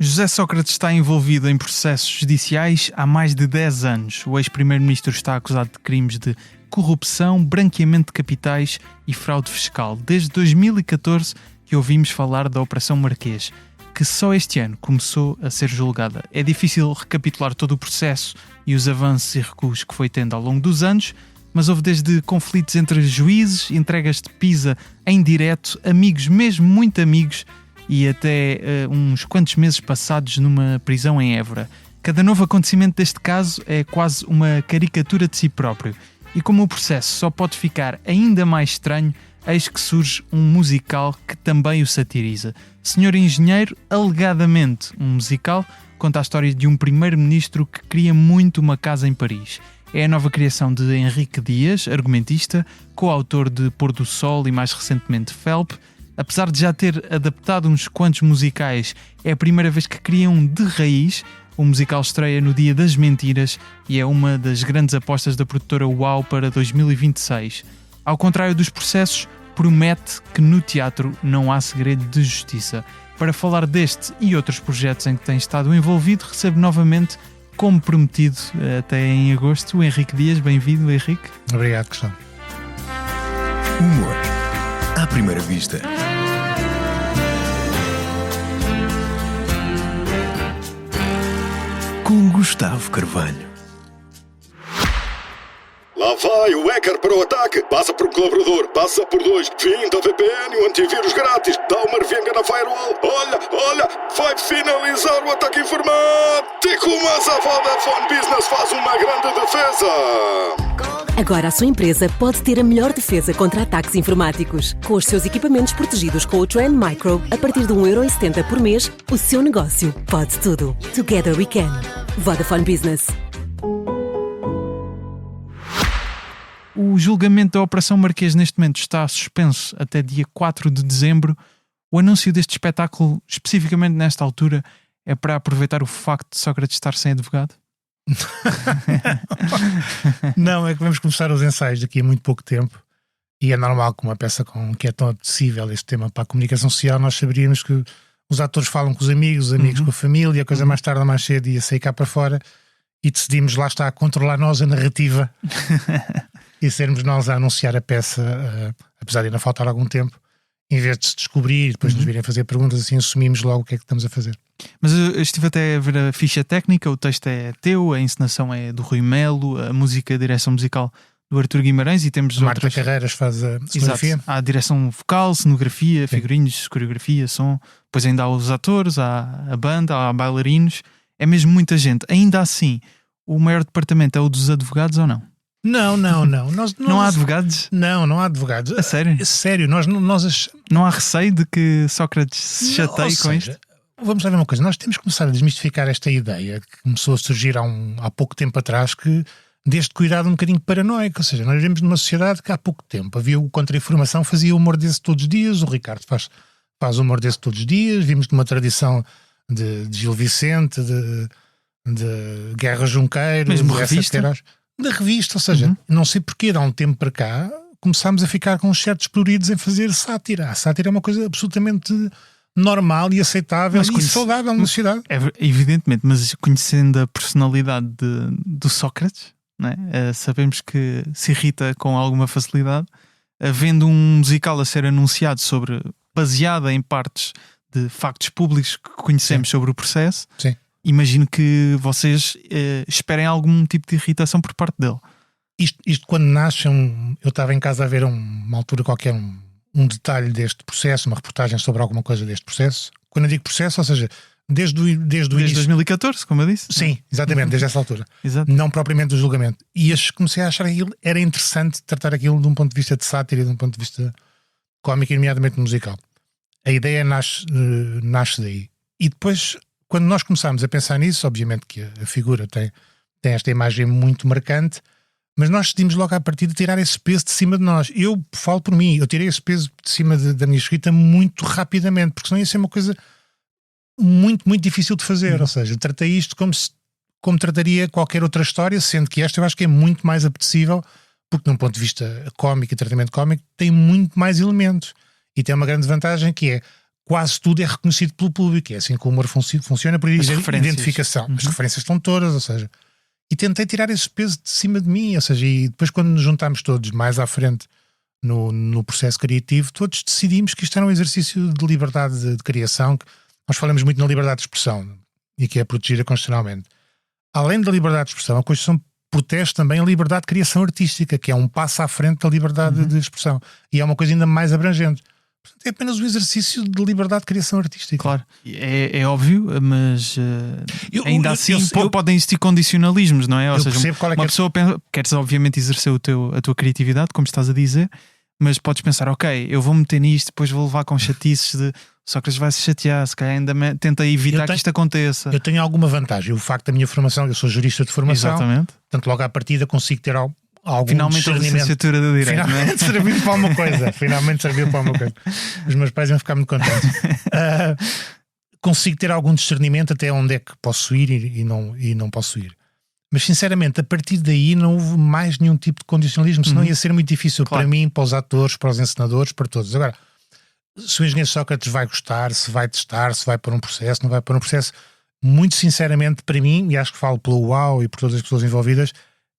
José Sócrates está envolvido em processos judiciais há mais de 10 anos. O ex-primeiro-ministro está acusado de crimes de corrupção, branqueamento de capitais e fraude fiscal. Desde 2014 que ouvimos falar da Operação Marquês, que só este ano começou a ser julgada. É difícil recapitular todo o processo e os avanços e recuos que foi tendo ao longo dos anos, mas houve desde conflitos entre juízes, entregas de pizza em direto, amigos, mesmo muito amigos, e até uns quantos meses passados numa prisão em Évora. Cada novo acontecimento deste caso é quase uma caricatura de si próprio. E como o processo só pode ficar ainda mais estranho, eis que surge um musical que também o satiriza. Senhor Engenheiro, alegadamente um musical, conta a história de um primeiro-ministro que queria muito uma casa em Paris. É a nova criação de Henrique Dias, argumentista, coautor de Pôr do Sol e mais recentemente Felp. Apesar de já ter adaptado uns quantos musicais, é a primeira vez que cria um de raiz. O musical estreia no Dia das Mentiras e é uma das grandes apostas da produtora UAU para 2026. Ao contrário dos processos, promete que no teatro não há segredo de justiça. Para falar deste e outros projetos em que tem estado envolvido, recebo novamente, como prometido até em agosto, o Henrique Dias. Bem-vindo, Henrique. Obrigado, Cristiano. Humor à primeira vista. Com Gustavo Carvalho. Lá vai o hacker para o ataque. Passa por um colaborador, passa por dois. Finta a VPN e o antivírus grátis. Dá uma revenga na firewall. Olha, vai finalizar o ataque informático. Mas a Vodafone Business faz uma grande defesa. Agora a sua empresa pode ter a melhor defesa contra ataques informáticos. Com os seus equipamentos protegidos com o Trend Micro, a partir de 1,70€ por mês, o seu negócio pode tudo. Together we can. Vodafone Business. O julgamento da Operação Marquês neste momento está suspenso até dia 4 de dezembro. O anúncio deste espetáculo, especificamente nesta altura, é para aproveitar o facto de Sócrates estar sem advogado? Não, é que vamos começar os ensaios daqui a muito pouco tempo e é normal que uma peça que é tão apetecível este tema para a comunicação social, nós saberíamos que os atores falam com os amigos com a família, a coisa mais tarde ou mais cedo ia sair cá para fora e decidimos, lá está, a controlar nós a narrativa e sermos nós a anunciar a peça, apesar de ainda faltar algum tempo, em vez de se descobrir e depois nos virem fazer perguntas, assim assumimos logo o que é que estamos a fazer. Mas eu estive até a ver a ficha técnica, o texto é teu, a encenação é do Rui Melo, a música, a direção musical do Artur Guimarães e temos Marta outras... Carreiras faz a cenografia. Há a direção vocal, cenografia, figurinos, coreografia, som, depois ainda há os atores, há a banda, há bailarinos, é mesmo muita gente. Ainda assim, o maior departamento é o dos advogados ou não? Não. Não há advogados? Não há advogados. A sério? Sério, nós Não há receio de que Sócrates se chateie com isto? Vamos lá ver uma coisa, nós temos que começar a desmistificar esta ideia que começou a surgir há pouco tempo atrás, que deste cuidado um bocadinho paranoico, ou seja, nós vivemos numa sociedade que há pouco tempo havia o Contra-Informação, fazia humor desse todos os dias, o Ricardo faz humor desse todos os dias, vimos de uma tradição de Gil Vicente, de Guerra Junqueiro, mesmo revista? Da revista, ou seja, não sei porquê, há um tempo para cá começámos a ficar com uns certos pruridos em fazer sátira. A sátira é uma coisa absolutamente normal e aceitável e saudável na sociedade. Evidentemente, mas conhecendo a personalidade do Sócrates, não é? Sabemos que se irrita com alguma facilidade. Vendo um musical a ser anunciado baseado em partes de factos públicos que conhecemos sobre o processo, sim, imagino que vocês esperem algum tipo de irritação por parte dele. Isto quando nasce, eu estava em casa a ver uma altura qualquer um detalhe deste processo, uma reportagem sobre alguma coisa deste processo. Quando eu digo processo, ou seja, desde o início... 2014, como eu disse? Sim, exatamente, desde essa altura. Exato. Não propriamente do julgamento. E comecei a achar que era interessante tratar aquilo de um ponto de vista de sátira e de um ponto de vista cómico, e nomeadamente musical. A ideia nasce daí. E depois, quando nós começámos a pensar nisso, obviamente que a figura tem esta imagem muito marcante, mas nós decidimos logo à partida tirar esse peso de cima de nós. Eu falo por mim, eu tirei esse peso de cima da minha escrita muito rapidamente, porque senão ia ser uma coisa muito, muito difícil de fazer. Ou seja, tratei isto como trataria qualquer outra história, sendo que esta eu acho que é muito mais apetecível, porque num ponto de vista cómico e tratamento cómico tem muito mais elementos. E tem uma grande vantagem que é, quase tudo é reconhecido pelo público. É assim que o humor funciona por identificação. As referências estão todas, ou seja, e tentei tirar esse peso de cima de mim, ou seja, e depois quando nos juntámos todos mais à frente no processo criativo, todos decidimos que isto era um exercício de liberdade de criação, que nós falamos muito na liberdade de expressão e que é protegida constitucionalmente. Além da liberdade de expressão, a Constituição protege também a liberdade de criação artística, que é um passo à frente da liberdade de expressão, e é uma coisa ainda mais abrangente. Portanto, é apenas o exercício de liberdade de criação artística. Claro, é óbvio, mas ainda assim podem existir condicionalismos, não é? Ou seja, uma pessoa pensa, queres obviamente exercer a tua criatividade, como estás a dizer, mas podes pensar, ok, eu vou meter nisto, depois vou levar com chatices de Sócrates vai se chatear, se calhar ainda tenta evitar que isto aconteça. Eu tenho alguma vantagem, o facto da minha formação, eu sou jurista de formação, exatamente. Portanto logo à partida consigo ter algum finalmente a licenciatura de Direito. Finalmente serviu para alguma coisa. Finalmente serviu para alguma coisa. Os meus pais iam ficar muito contentes. Consigo ter algum discernimento até onde é que posso ir e não posso ir. Mas sinceramente, a partir daí não houve mais nenhum tipo de condicionalismo, senão ia ser muito difícil para mim, para os atores, para os encenadores, para todos. Agora, se o engenheiro Sócrates vai gostar, se vai testar, se vai para um processo, não vai para um processo, muito sinceramente para mim, e acho que falo pelo UAU e por todas as pessoas envolvidas,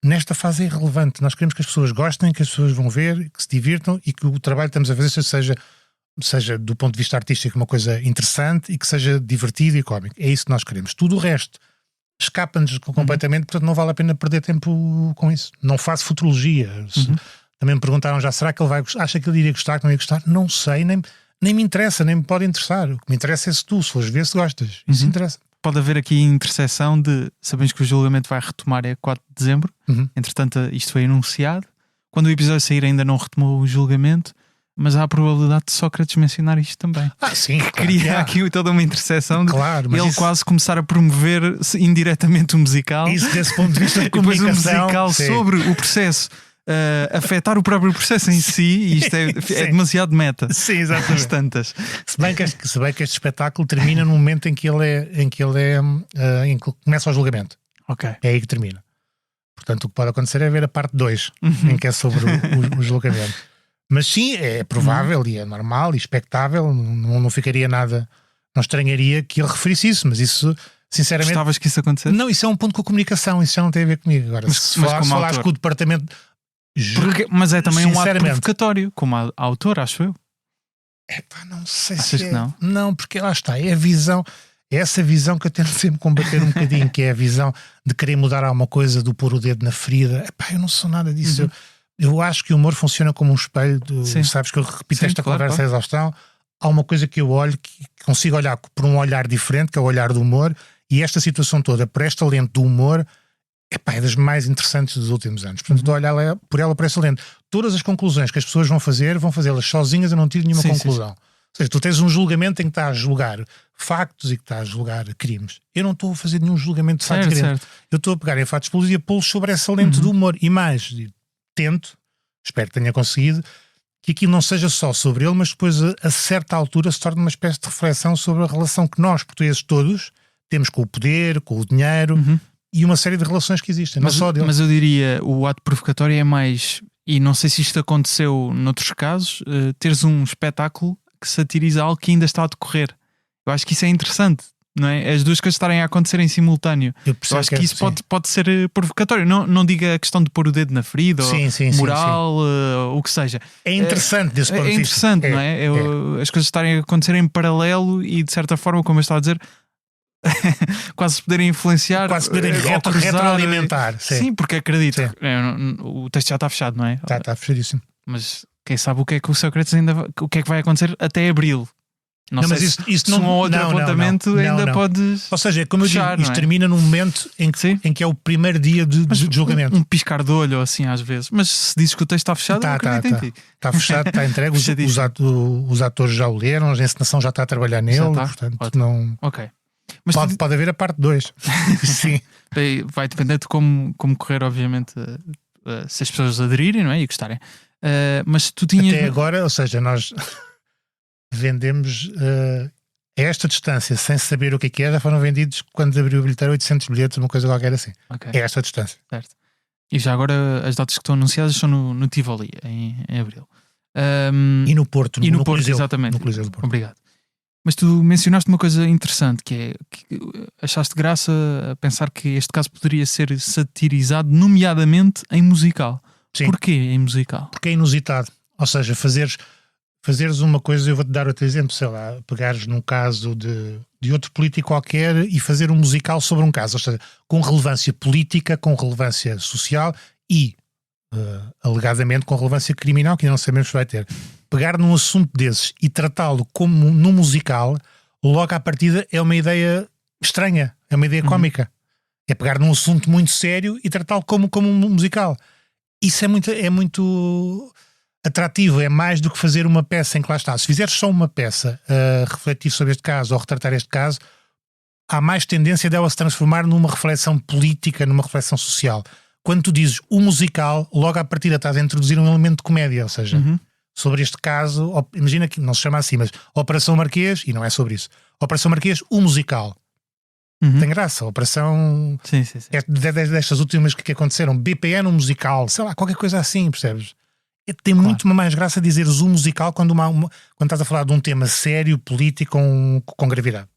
nesta fase é irrelevante. Nós queremos que as pessoas gostem, que as pessoas vão ver, que se divirtam e que o trabalho que estamos a fazer seja do ponto de vista artístico uma coisa interessante e que seja divertido e cómico. É isso que nós queremos. Tudo o resto escapa-nos completamente, portanto não vale a pena perder tempo com isso. Não faço futurologia. Também me perguntaram já, será que ele vai gostar? Acha que ele iria gostar, que não ia gostar? Não sei, nem me interessa, nem me pode interessar. O que me interessa é se tu, se fores ver, se gostas. Isso interessa. Pode haver aqui interseção de, sabemos que o julgamento vai retomar é 4 de dezembro, entretanto isto foi anunciado, quando o episódio sair ainda não retomou o julgamento, mas há a probabilidade de Sócrates mencionar isto também. Sim, claro, cria aqui toda uma interseção de ele isso... quase começar a promover indiretamente o musical. Isso desse ponto de vista de depois comunicação. Um musical sobre o processo. Afetar o próprio processo em si, e isto é demasiado meta. Sim, exatamente. Às tantas. Se bem que este espetáculo termina no momento em que em que começa o julgamento. Ok. É aí que termina. Portanto, o que pode acontecer é ver a parte 2, em que é sobre o julgamento. Mas sim, é provável e é normal e expectável. Não ficaria nada, não estranharia que ele referisse isso, mas isso, sinceramente. Gostavas que isso acontecesse? Não, isso é um ponto com a comunicação, isso já não tem a ver comigo. Agora, se falares com o departamento. Mas é também um ato provocatório, como a autor, acho eu. Não sei. Achas que não? Não, porque lá está, é a visão, é essa visão que eu tento sempre combater um bocadinho, que é a visão de querer mudar alguma coisa, do pôr o dedo na ferida. Eu não sou nada disso. Eu acho que o humor funciona como um espelho. Sabes que eu repito esta conversa à exaustão. Há uma coisa que eu olho, que consigo olhar por um olhar diferente, que é o olhar do humor, e esta situação toda, por esta lente do humor, é das mais interessantes dos últimos anos. Portanto, estou a olhar por ela por essa lente. Todas as conclusões que as pessoas vão fazê-las sozinhas, eu não tiro nenhuma conclusão. Ou seja, tu tens um julgamento em que estás a julgar factos e que estás a julgar crimes. Eu não estou a fazer nenhum julgamento de factos e crimes. Eu estou a pegar em factos explosivos e a pô-los sobre essa lente do humor. E mais, tento, espero que tenha conseguido, que aquilo não seja só sobre ele, mas depois a certa altura se torne uma espécie de reflexão sobre a relação que nós, portugueses todos, temos com o poder, com o dinheiro e uma série de relações que existem, não só dele. Mas eu diria, o ato provocatório é mais, e não sei se isto aconteceu noutros casos, teres um espetáculo que satiriza algo que ainda está a decorrer. Eu acho que isso é interessante, não é? As duas coisas estarem a acontecer em simultâneo. Eu acho que isso pode ser provocatório. Não diga a questão de pôr o dedo na ferida ou moral, o que seja. É interessante desse ponto de vista. É interessante, não é? As coisas estarem a acontecer em paralelo e de certa forma, como eu estava a dizer, quase poderem influenciar, quase poderem retroalimentar. Sim, porque acredito. O texto já está fechado, não é? Está fechadíssimo. Mas quem sabe o que é que o Sócrates o que é que vai acontecer até abril. Não sei, mas isso não, outro apontamento ainda podes. Ou seja, como fechar, eu digo, isto termina num momento em que é o primeiro dia de julgamento. Um piscar de olho assim às vezes. Mas se dizes que o texto está fechado, está fechado, está entregue. Os atores já o leram, a encenação já está a trabalhar nele, portanto não. Ok. Mas pode haver a parte 2. Sim. Vai depender de como correr, obviamente, se as pessoas aderirem, não é? E gostarem. Mas tu tinhas. Até agora, ou seja, nós vendemos a esta distância sem saber o que é, já foram vendidos quando abriu o bilheteiro 800 bilhetes, uma coisa qualquer assim. É esta distância. Certo. E já agora as datas que estão anunciadas são no Tivoli, em abril. E no Porto, no Porto, Coliseu, exatamente. No Coliseu do Porto. Obrigado. Mas tu mencionaste uma coisa interessante, que é que achaste graça a pensar que este caso poderia ser satirizado, nomeadamente em musical. Sim. Porquê em musical? Porque é inusitado. Ou seja, fazeres uma coisa, eu vou-te dar outro exemplo, sei lá, pegares num caso de outro político qualquer e fazer um musical sobre um caso, ou seja, com relevância política, com relevância social e, alegadamente, com relevância criminal, que ainda não sabemos se vai ter. Pegar num assunto desses e tratá-lo como num musical, logo à partida é uma ideia estranha, é uma ideia cómica. É pegar num assunto muito sério e tratá-lo como um musical. Isso é muito atrativo, é mais do que fazer uma peça em que lá está. Se fizeres só uma peça a refletir sobre este caso ou retratar este caso, há mais tendência dela se transformar numa reflexão política, numa reflexão social. Quando tu dizes o musical, logo à partida estás a introduzir um elemento de comédia, ou seja, sobre este caso, imagina que não se chama assim, mas Operação Marquês, e não é sobre isso, Operação Marquês, o musical. Tem graça, Operação... Sim. Destas últimas que aconteceram, BPN, um musical, sei lá, qualquer coisa assim, percebes? Tem muito mais graça dizeres o musical quando estás a falar de um tema sério, político, com gravidade.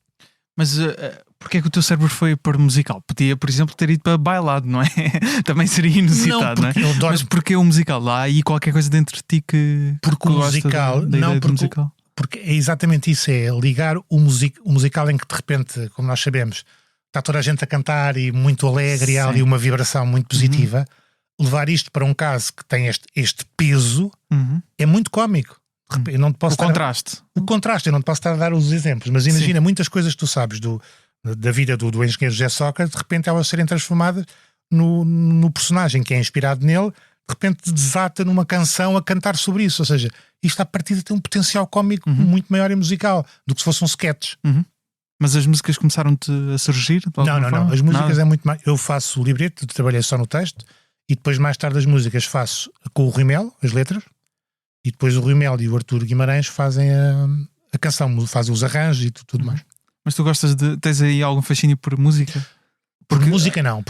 Mas porquê é que o teu cérebro foi para musical? Podia, por exemplo, ter ido para bailado, não é? Também seria inusitado, não é? Mas porquê o musical? Lá há aí qualquer coisa dentro de ti que... Porque o musical... musical? Porque é exatamente isso, é ligar o musical em que de repente, como nós sabemos, está toda a gente a cantar e muito alegre e há ali uma vibração muito positiva. Levar isto para um caso que tem este peso é muito cómico. Eu não te posso contraste. O contraste, eu não te posso estar a dar os exemplos, mas imagina muitas coisas que tu sabes da vida do engenheiro José Sócrates, de repente elas serem transformadas no personagem que é inspirado nele, de repente desata numa canção a cantar sobre isso. Ou seja, isto à partida tem um potencial cómico muito maior em musical do que se fosse um sketch. Mas as músicas começaram-te a surgir? Não. As músicas é muito mais. Eu faço o libreto, trabalhei só no texto e depois mais tarde as músicas faço com o Rui Melo, as letras, e depois o Rui Melo e o Artur Guimarães fazem a canção, fazem os arranjos e tudo mais. Mas tu tens aí algum fascínio por música? Por música não,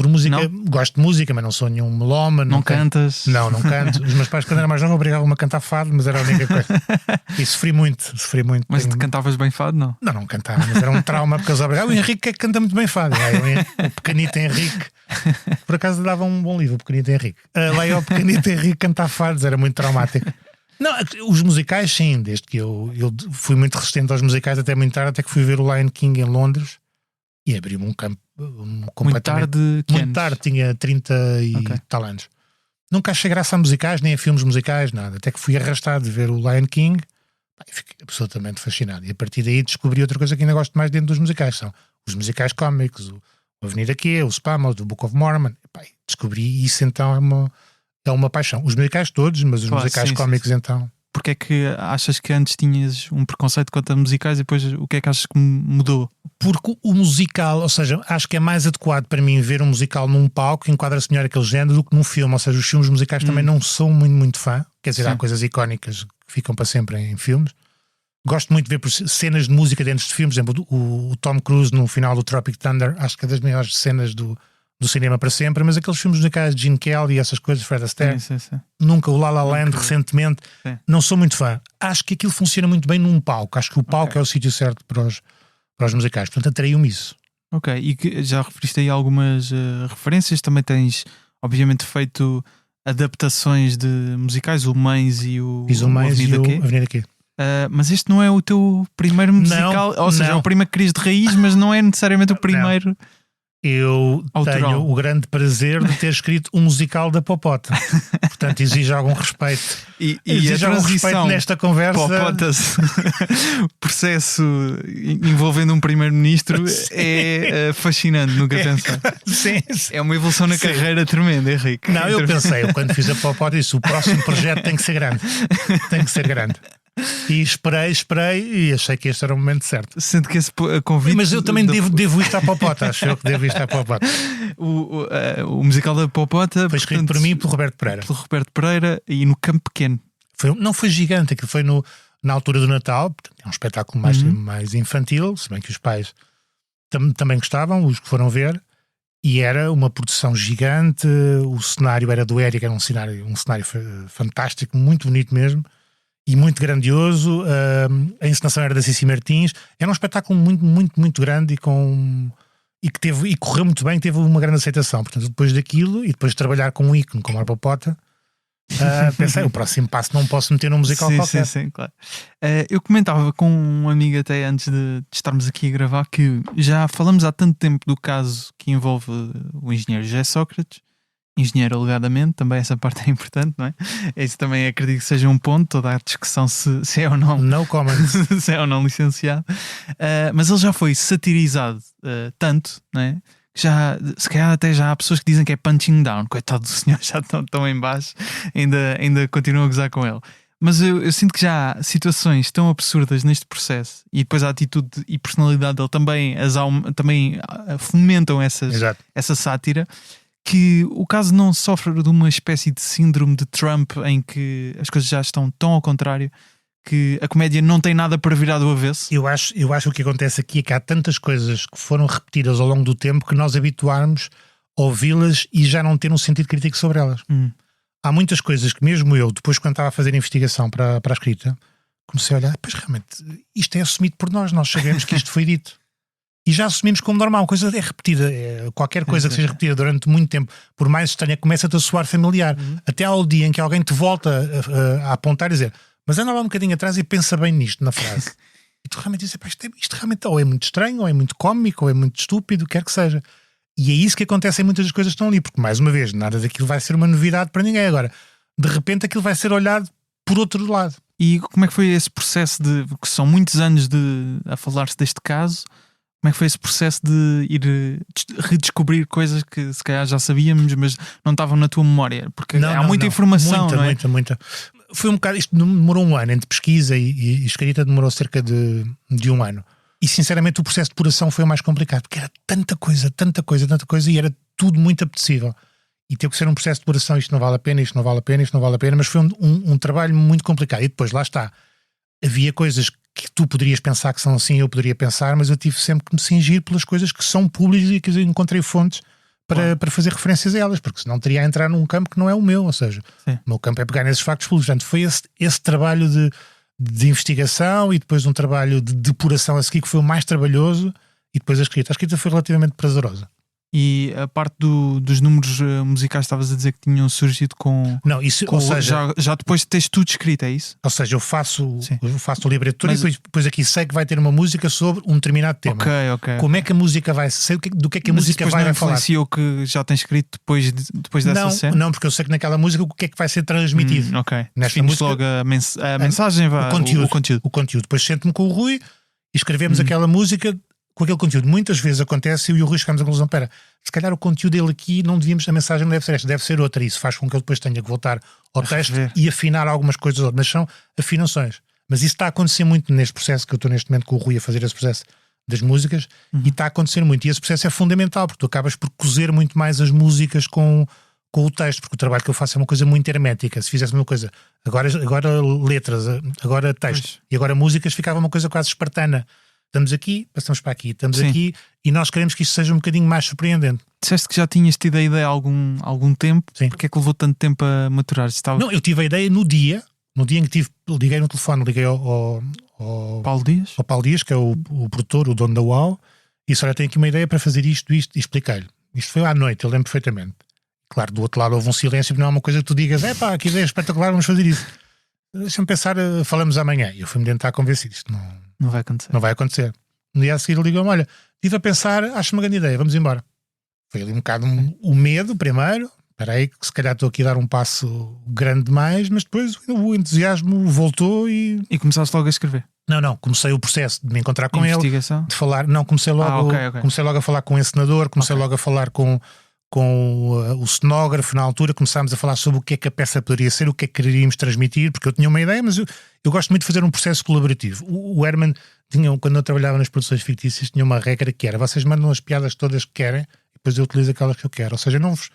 gosto de música, mas não sou nenhum melómano. Não cantas? Não canto. Os meus pais, quando era mais novo, obrigavam-me a cantar fado, mas era a única coisa. E sofri muito. Mas cantavas bem fado, não? Não cantava, mas era um trauma porque eles obrigavam. O Henrique é que canta muito bem fado. O pequenito Henrique, por acaso dava um bom livro, o pequenito Henrique. Lá é o pequenito Henrique cantar fados, era muito traumático. Não, os musicais sim, desde que eu fui muito resistente aos musicais até muito tarde, até que fui ver o Lion King em Londres e abriu-me um campo completamente... Muito tarde, tinha 30 e tal anos. Nunca achei graça a musicais, nem a filmes musicais, nada. Até que fui arrastado de ver o Lion King e fiquei absolutamente fascinado. E a partir daí descobri outra coisa que ainda gosto mais dentro dos musicais, são os musicais cómicos, o Avenida Q, o Spam, o Book of Mormon. Descobri isso, então é uma paixão. Os musicais todos, mas os musicais cómicos então... Porque é que achas que antes tinhas um preconceito quanto a musicais e depois o que é que achas que mudou? Porque o musical, ou seja, acho que é mais adequado para mim ver um musical num palco que enquadra-se melhor aquele género do que num filme. Ou seja, os filmes musicais também não sou muito fã. Quer dizer, há coisas icónicas que ficam para sempre em filmes. Gosto muito de ver cenas de música dentro de filmes. Por exemplo, o Tom Cruise no final do Tropic Thunder, acho que é das melhores cenas do cinema para sempre, mas aqueles filmes musicais de Gene Kelly e essas coisas, Fred Astaire, nunca, o La La Land recentemente, não sou muito fã. Acho que aquilo funciona muito bem num palco. Acho que o palco é o sítio certo para os musicais, portanto atraiu-me isso. Ok, e que já referiste aí algumas referências, também tens obviamente feito adaptações de musicais, o Mães e o Avenida Q. Mas este não é o teu primeiro musical, ou seja, é o primeiro que querias de raiz, mas não é necessariamente o primeiro... Eu tenho o grande prazer de ter escrito um musical da Popota. Portanto, exige algum respeito. E exige algum respeito nesta conversa. Popotas, processo envolvendo um primeiro-ministro é fascinante, nunca pensei. Sim. É uma evolução na carreira tremenda, Henrique. Não, eu pensei, quando fiz a Popota, disse: o próximo projeto tem que ser grande. Tem que ser grande. E esperei e achei que este era o momento certo. Sendo que esse convite... Mas eu também devo isto à Popota. Acho eu que devo isto à Popota. O musical da Popota foi escrito por mim e pelo Roberto Pereira. Pelo Roberto Pereira e no Campo Pequeno. Não foi gigante, aquilo foi na altura do Natal. É um espetáculo mais infantil, se bem que os pais também gostavam, os que foram ver. E era uma produção gigante. O cenário era do Érico, era um cenário fantástico, muito bonito mesmo. e muito grandioso. A encenação era da Cici Martins. Era um espetáculo muito, muito, muito grande e que correu muito bem, teve uma grande aceitação. Portanto, depois daquilo e depois de trabalhar com um ícone como a Marpa Pota, pensei, o próximo passo não posso meter num musical qualquer. Sim, claro. Eu comentava com um amigo até antes de estarmos aqui a gravar que já falamos há tanto tempo do caso que envolve o engenheiro José Sócrates, engenheiro alegadamente, também essa parte é importante, não é? Isso também acredito que seja um ponto, toda a discussão se é ou não, no comment. se é ou não licenciado. Mas ele já foi satirizado tanto, não é? Já, se calhar até já há pessoas que dizem que é punching down. Coitado do senhor, já tão em baixo, ainda continuam a gozar com ele. Mas eu sinto que já há situações tão absurdas neste processo, e depois a atitude e personalidade dele também fomentam essa sátira, que o caso não sofre de uma espécie de síndrome de Trump em que as coisas já estão tão ao contrário que a comédia não tem nada para virar do avesso. Eu acho que o que acontece aqui é que há tantas coisas que foram repetidas ao longo do tempo que nós habituarmos a ouvi-las e já não ter um sentido crítico sobre elas. Há muitas coisas que mesmo eu, depois quando estava a fazer a investigação para a escrita, comecei a olhar, pois realmente isto é assumido por nós sabemos que isto foi dito. E já assumimos como normal, uma coisa é repetida, qualquer coisa que seja repetida durante muito tempo, por mais estranha, começa-te a soar familiar. Até ao dia em que alguém te volta a apontar e dizer, mas anda lá um bocadinho atrás e pensa bem nisto na frase. E tu realmente dizes, isto realmente ou é muito estranho, ou é muito cómico, ou é muito estúpido, quer que seja. E é isso que acontece em muitas das coisas que estão ali, porque mais uma vez, nada daquilo vai ser uma novidade para ninguém. Agora, de repente aquilo vai ser olhado por outro lado. E como é que foi esse processo que são muitos anos a falar-se deste caso? Como é que foi esse processo de ir redescobrir coisas que se calhar já sabíamos, mas não estavam na tua memória? Porque há muita informação, não é? Muita. Foi um bocado, isto demorou um ano, entre pesquisa e escrita demorou cerca de um ano. E sinceramente o processo de depuração foi o mais complicado, porque era tanta coisa, e era tudo muito apetecível. E teve que ser um processo de depuração, isto não vale a pena, mas foi um trabalho muito complicado. E depois, lá está, havia coisas que tu poderias pensar que são assim, eu poderia pensar, mas eu tive sempre que me cingir pelas coisas que são públicas e que eu encontrei fontes para fazer referências a elas, porque senão teria a entrar num campo que não é o meu, ou seja, o meu campo é pegar nesses factos públicos. Portanto, foi esse trabalho de investigação e depois um trabalho de depuração a seguir que foi o mais trabalhoso, e depois a escrita. A escrita foi relativamente prazerosa. E a parte dos números musicais, estavas a dizer que tinham surgido com... Não, isso, ou seja, já depois de teres tudo escrito, é isso? Ou seja, eu faço o libreto e depois aqui sei que vai ter uma música sobre um determinado tema. Ok. Como é que a música vai... Sei do que é que a música vai falar. Mas depois não influenciou que já tens escrito depois dessa cena? Não, porque eu sei que naquela música o que é que vai ser transmitido. Nesta música, logo a mensagem, o conteúdo. Depois sento-me com o Rui e escrevemos aquela música com aquele conteúdo. Muitas vezes acontece, eu e o Rui chegamos à conclusão, se calhar o conteúdo dele aqui a mensagem não deve ser esta, deve ser outra. Isso faz com que ele depois tenha que voltar ao texto e afinar algumas coisas, mas são afinações. Mas isso está a acontecer muito neste processo que eu estou neste momento com o Rui a fazer esse processo das músicas, e está a acontecer muito. E esse processo é fundamental, porque tu acabas por cozer muito mais as músicas com o texto, porque o trabalho que eu faço é uma coisa muito hermética. Se fizesse uma coisa, agora letras, agora texto, e agora músicas, ficava uma coisa quase espartana. Estamos aqui, passamos para aqui, estamos aqui, e nós queremos que isto seja um bocadinho mais surpreendente. Disseste que já tinhas tido a ideia há algum tempo. Sim. Porque é que levou tanto tempo a maturar? Não, eu tive a ideia no dia em que liguei no telefone, liguei ao Paulo Dias? Ao Paulo Dias, que é o produtor, o dono da UAU, e disse, olha, tenho aqui uma ideia para fazer isto, e expliquei-lhe. Isto foi à noite, eu lembro perfeitamente. Claro, do outro lado houve um silêncio, porque não é uma coisa que tu digas, que ideia espetacular, vamos fazer isso. Deixa-me pensar, falamos amanhã. E eu fui-me tentar convencer, isto não vai acontecer. Não vai acontecer. No dia a seguir ligou-me, olha, estive a pensar, acho uma grande ideia, vamos embora. Foi ali um bocado o medo primeiro, espera aí que se calhar estou aqui a dar um passo grande demais, mas depois o entusiasmo voltou e começaste logo a escrever? Não, comecei o processo de me encontrar com ele, de falar, comecei logo a falar com o encenador, comecei logo a falar com o cenógrafo na altura, começámos a falar sobre o que é que a peça poderia ser, o que é que queríamos transmitir, porque eu tinha uma ideia, mas eu gosto muito de fazer um processo colaborativo. O Herman quando eu trabalhava nas produções fictícias, tinha uma regra que era, vocês mandam as piadas todas que querem e depois eu utilizo aquelas que eu quero. Ou seja, não vos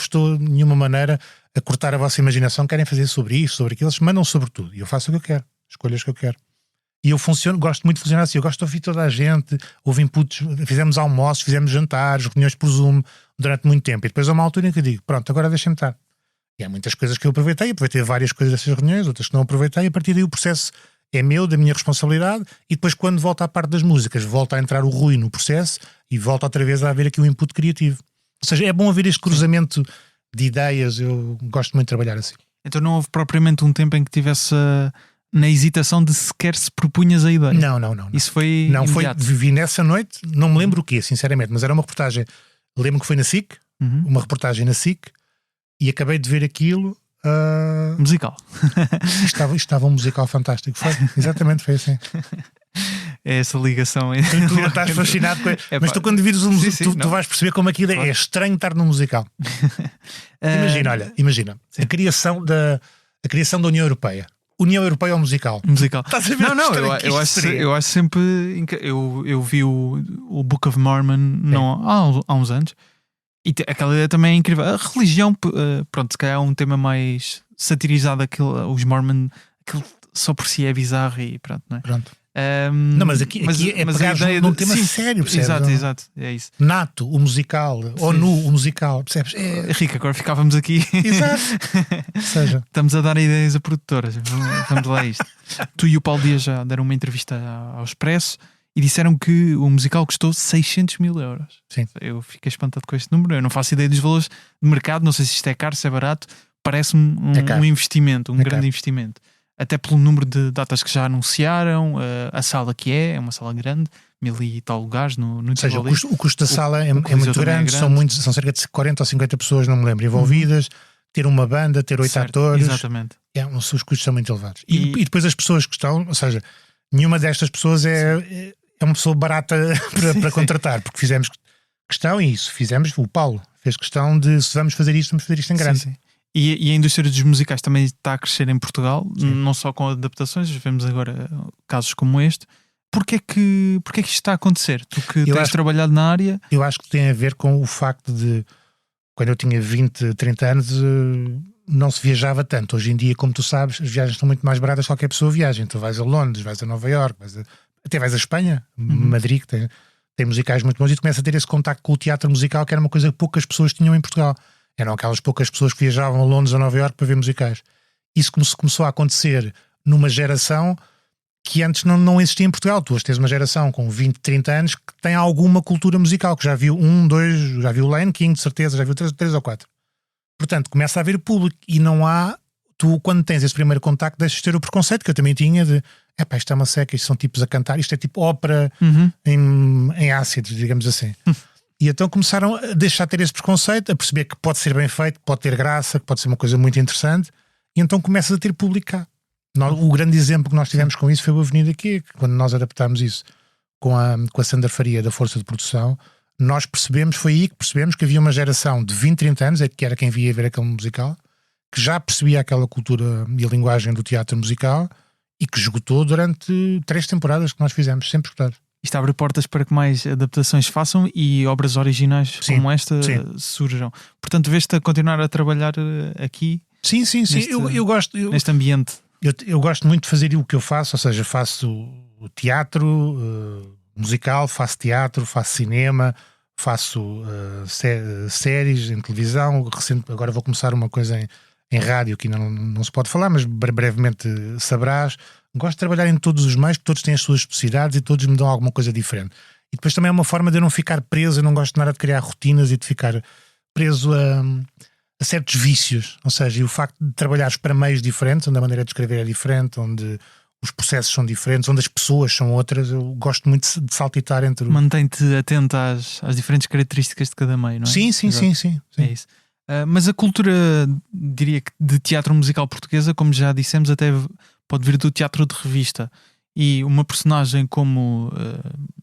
estou de nenhuma maneira a cortar a vossa imaginação, querem fazer sobre isto, sobre aquilo, eles mandam sobre tudo e eu faço o que eu quero, escolhas que eu quero. E eu gosto muito de funcionar assim, eu gosto de ouvir toda a gente, houve inputs, fizemos almoços, fizemos jantares, reuniões por Zoom durante muito tempo, e depois há uma altura em que eu digo, pronto, agora deixem-me estar. E há muitas coisas que eu aproveitei várias coisas dessas reuniões, outras que não aproveitei, e a partir daí o processo é meu, da minha responsabilidade, e depois quando volta à parte das músicas, volta a entrar o Rui no processo e volta outra vez a haver aqui o input criativo. Ou seja, é bom haver este cruzamento de ideias, eu gosto muito de trabalhar assim. Então não houve propriamente um tempo em que tivesse na hesitação de sequer se propunhas a ideia? Não. Isso foi Não, imediato? vivi nessa noite, não me lembro o quê, sinceramente, mas era uma reportagem, lembro que foi na SIC, uma reportagem na SIC, e acabei de ver aquilo. Musical. Estava um musical fantástico. Foi, exatamente, foi assim. É essa ligação. Tu estás fascinado com mas tu quando vires um musical, tu vais perceber como aquilo é estranho estar num musical. Imagina a criação da União Europeia. União Europeia ou musical? Musical. Estás a ver? Não, eu acho sempre. Eu vi o Book of Mormon há uns anos. E aquela ideia também é incrível. A religião, pronto, se calhar é um tema mais satirizado. Os Mormon, aquilo só por si é bizarro e pronto, não é? Pronto. Não, mas aqui é pegar num tema sério, percebes? Exato, é isso. NATO, o musical, ONU, o musical, percebes? Rico, agora ficávamos aqui. Exato. Ou seja, estamos a dar ideias a produtoras. Vamos lá a isto. Tu e o Paulo Dias já deram uma entrevista ao Expresso e disseram que o musical custou 600 mil euros. Sim. Eu fiquei espantado com este número. Eu não faço ideia dos valores de mercado. Não sei se isto é caro, se é barato. Parece-me um investimento, grande investimento. Até pelo número de datas que já anunciaram, a sala que é uma sala grande, 1000 e tal lugares no ou seja, o custo da sala é muito grande, são cerca de 40 ou 50 pessoas, não me lembro, envolvidas, ter uma banda, ter 8 atores. Exatamente. Os custos são muito elevados. E depois as pessoas que estão, ou seja, nenhuma destas pessoas é uma pessoa barata para contratar, porque fizemos questão, e isso, o Paulo fez questão de, se vamos fazer isto em grande. Sim. E a indústria dos musicais também está a crescer em Portugal, não só com adaptações, vemos agora casos como este. Porquê que isto está a acontecer? Tu que tens trabalhado na área. Eu acho que tem a ver com o facto de, quando eu tinha 20, 30 anos, não se viajava tanto. Hoje em dia, como tu sabes, as viagens estão muito mais baratas, qualquer pessoa viaja. Tu vais a Londres, vais a Nova Iorque, até vais a Espanha, Madrid, que tem musicais muito bons, e tu começas a ter esse contacto com o teatro musical, que era uma coisa que poucas pessoas tinham em Portugal. Eram aquelas poucas pessoas que viajavam a Londres ou Nova Iorque para ver musicais. Isso começou a acontecer numa geração que antes não existia em Portugal. Tu hoje tens uma geração com 20, 30 anos que tem alguma cultura musical, que já viu já viu o Lion King, de certeza, já viu 3 ou 4. Portanto, começa a haver público e não há... Tu, quando tens esse primeiro contacto, deixas de ter o preconceito que eu também tinha de isto é uma seca, isto são tipos a cantar, isto é tipo ópera em ácidos, digamos assim. E então começaram a deixar de ter esse preconceito, a perceber que pode ser bem feito, pode ter graça, que pode ser uma coisa muito interessante, e então começas a ter público cá. O grande exemplo que nós tivemos com isso foi o Avenida Q, quando nós adaptámos isso com a Sandra Faria da Força de Produção, foi aí que percebemos que havia uma geração de 20, 30 anos, que era quem via ver aquele musical, que já percebia aquela cultura e a linguagem do teatro musical e que esgotou durante 3 temporadas que nós fizemos, sempre esgotadas. Isto abre portas para que mais adaptações façam e obras originais como esta surjam. Portanto, vês-te a continuar a trabalhar aqui? Sim. Eu gosto... Neste ambiente. Eu gosto muito de fazer o que eu faço, ou seja, faço o teatro musical, faço teatro, faço cinema, faço séries em televisão. Agora vou começar uma coisa em rádio que não se pode falar, mas brevemente saberás. Gosto de trabalhar em todos os meios, porque todos têm as suas especificidades e todos me dão alguma coisa diferente. E depois também é uma forma de eu não ficar preso, eu não gosto nada de criar rotinas e de ficar preso a certos vícios. Ou seja, e o facto de trabalhares para meios diferentes, onde a maneira de escrever é diferente, onde os processos são diferentes, onde as pessoas são outras, eu gosto muito de saltitar entre... Mantém-te atento às diferentes características de cada meio, não é? Sim. É isso. Mas a cultura, diria que de teatro musical portuguesa, como já dissemos, até pode vir do teatro de revista. E uma personagem como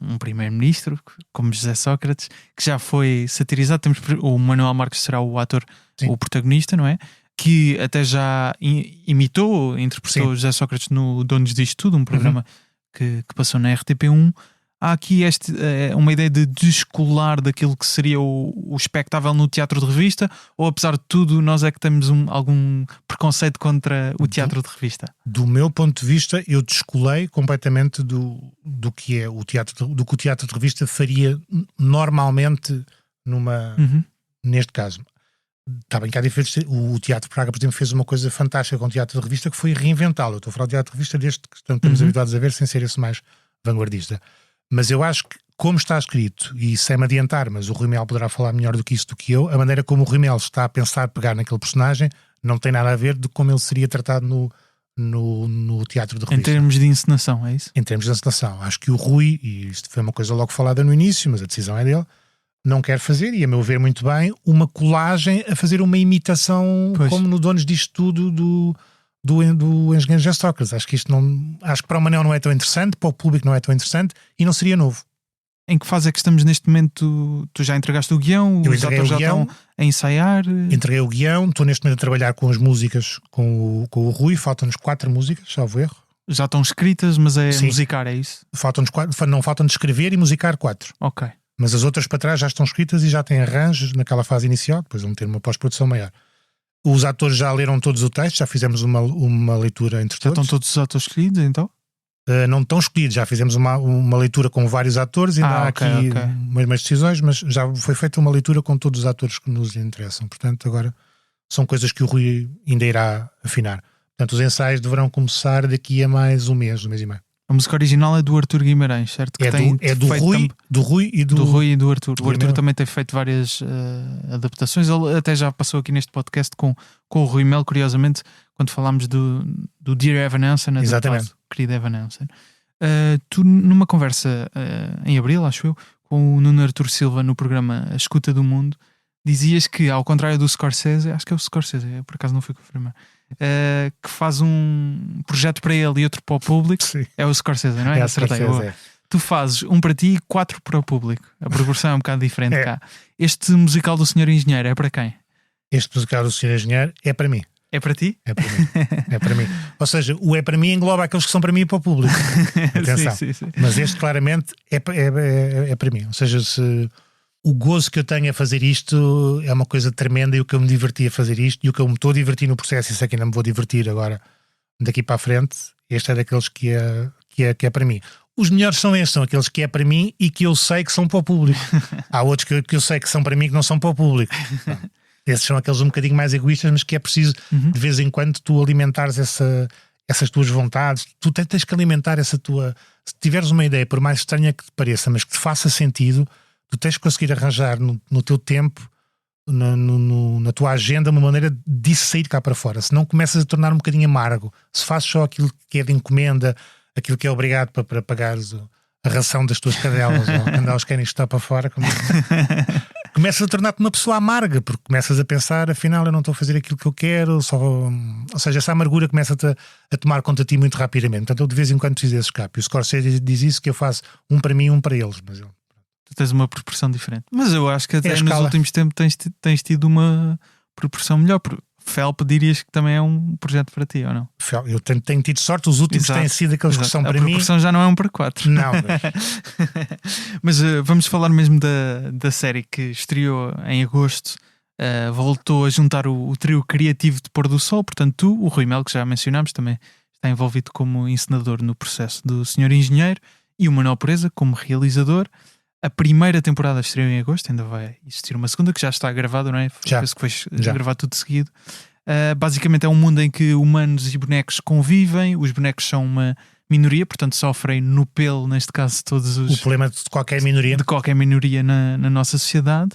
um primeiro-ministro, como José Sócrates, que já foi satirizado, temos o Manuel Marques será o ator, o protagonista, não é? Que até já interpretou José Sócrates no Donos Disto Tudo, um programa que passou na RTP1. Há aqui uma ideia de descolar daquilo que seria o espectável no teatro de revista, ou apesar de tudo nós é que temos algum preconceito contra o teatro de revista? Do meu ponto de vista, eu descolei completamente do que é o teatro, do que o teatro de revista faria normalmente neste caso. Está bem que há diferentes. O Teatro de Praga, por exemplo, fez uma coisa fantástica com o teatro de revista, que foi reinventá-lo. Eu estou a falar do teatro de revista desde que estamos habituados a ver, sem ser esse mais vanguardista. Mas eu acho que, como está escrito, e sem me adiantar, mas o Rui Mel poderá falar melhor do que isso do que eu, a maneira como o Rui Mel está a pensar pegar naquele personagem não tem nada a ver de como ele seria tratado no teatro de revista. Em termos de encenação, é isso? Em termos de encenação. Acho que o Rui, e isto foi uma coisa logo falada no início, mas a decisão é dele, não quer fazer, e a meu ver muito bem, uma colagem a fazer uma imitação, pois, como no Donos disto tudo do Engenheiro José Sócrates. Acho que isto não. Acho que para o Manel não é tão interessante, para o público não é tão interessante e não seria novo. Em que fase é que estamos neste momento? Tu já entregaste o guião? Eu Os entreguei atores o já guião. estão a ensaiar? Entreguei o guião, estou neste momento a trabalhar com as músicas com o Rui, faltam-nos 4 músicas, salvo erro. Já estão escritas, mas é Sim. musicar, é isso? Faltam-nos 4, não faltam de escrever e musicar 4. Ok. Mas as outras para trás já estão escritas e já têm arranjos naquela fase inicial, depois vão ter uma pós-produção maior. Os atores já leram todos o texto, já fizemos uma leitura entre Já todos. estão todos os atores escolhidos, então? Não estão escolhidos, já fizemos uma leitura com vários atores, ainda há ok, aqui ok. umas decisões, mas já foi feita uma leitura com todos os atores que nos interessam. Portanto, agora são coisas que o Rui ainda irá afinar. Portanto, os ensaios deverão começar daqui a mais um mês e meio. A música original é do Artur Guimarães, certo? Que É tem do feito Rui e do do Rui e do Artur. O Rui Artur Mel. também tem feito várias adaptações. Ele até já passou aqui neste podcast com o Rui Mel, curiosamente, quando falámos do Dear Evan Hansen, Exatamente. querido Evan Hansen. Tu, numa conversa em abril, acho eu, com o Nuno Artur Silva no programa A Escuta do Mundo, dizias que, ao contrário do Scorsese, acho que é o Scorsese, eu por acaso não fui confirmar, que faz um projeto para ele e outro para o público. Sim. É o Scorsese, não é? É o Acertei. Scorsese, é. Tu fazes um para ti e 4 para o público. A proporção é um bocado diferente É. cá. Este musical do Senhor Engenheiro é para quem? Este musical do Sr. Engenheiro é para mim. É para ti? É para mim. É para mim. Ou seja, o é para mim engloba aqueles que são para mim e para o público. Atenção. Sim. Mas este claramente é para mim. Ou seja, se o gozo que eu tenho a fazer isto é uma coisa tremenda, e o que eu me diverti a fazer isto e o que eu me estou a divertir no processo, e sei que ainda me vou divertir agora daqui para a frente, este é daqueles que é para mim. Os melhores são estes, são aqueles que é para mim e que eu sei que são para o público. Há outros que eu sei que são para mim que não são para o público. Esses são aqueles um bocadinho mais egoístas, mas que é preciso de vez em quando tu alimentares essas tuas vontades. Tu tens que alimentar essa tua... Se tiveres uma ideia, por mais estranha que te pareça, mas que te faça sentido, tu tens que conseguir arranjar no teu tempo, na tua agenda, uma maneira disso sair cá para fora. Senão começas a tornar um bocadinho amargo. Se fazes só aquilo que é de encomenda, aquilo que é obrigado para pagares a ração das tuas cadelas, ou quando elas querem estar para fora, começas a tornar-te uma pessoa amarga, porque começas a pensar, afinal eu não estou a fazer aquilo que eu quero, ou seja, essa amargura começa-te a tomar conta de ti muito rapidamente. Portanto, eu de vez em quando preciso desse escape. E o Scorsese diz isso, que eu faço um para mim e um para eles, mas eu... Tu tens uma proporção diferente. Mas eu acho que até a nos escala. últimos tempos tens tido uma proporção melhor. Felp, dirias que também é um projeto para ti, ou não? Eu tenho tido sorte, os últimos Exato, têm sido aqueles que são a para mim. A proporção já não é 1 para 4. Não, Mas vamos falar mesmo da série que estreou em agosto. Voltou a juntar o trio criativo de Pôr do Sol. Portanto, tu, o Rui Mel, que já mencionámos, também está envolvido como encenador no processo do Senhor Engenheiro, e o Manuel Pureza como realizador. A primeira temporada estreou em agosto, ainda vai existir uma segunda que já está gravada, não é? Penso que foi gravado tudo seguido. Basicamente é um mundo em que humanos e bonecos convivem. Os bonecos são uma minoria, portanto sofrem no pelo, neste caso, todos os... O problema de qualquer minoria. De qualquer minoria na nossa sociedade.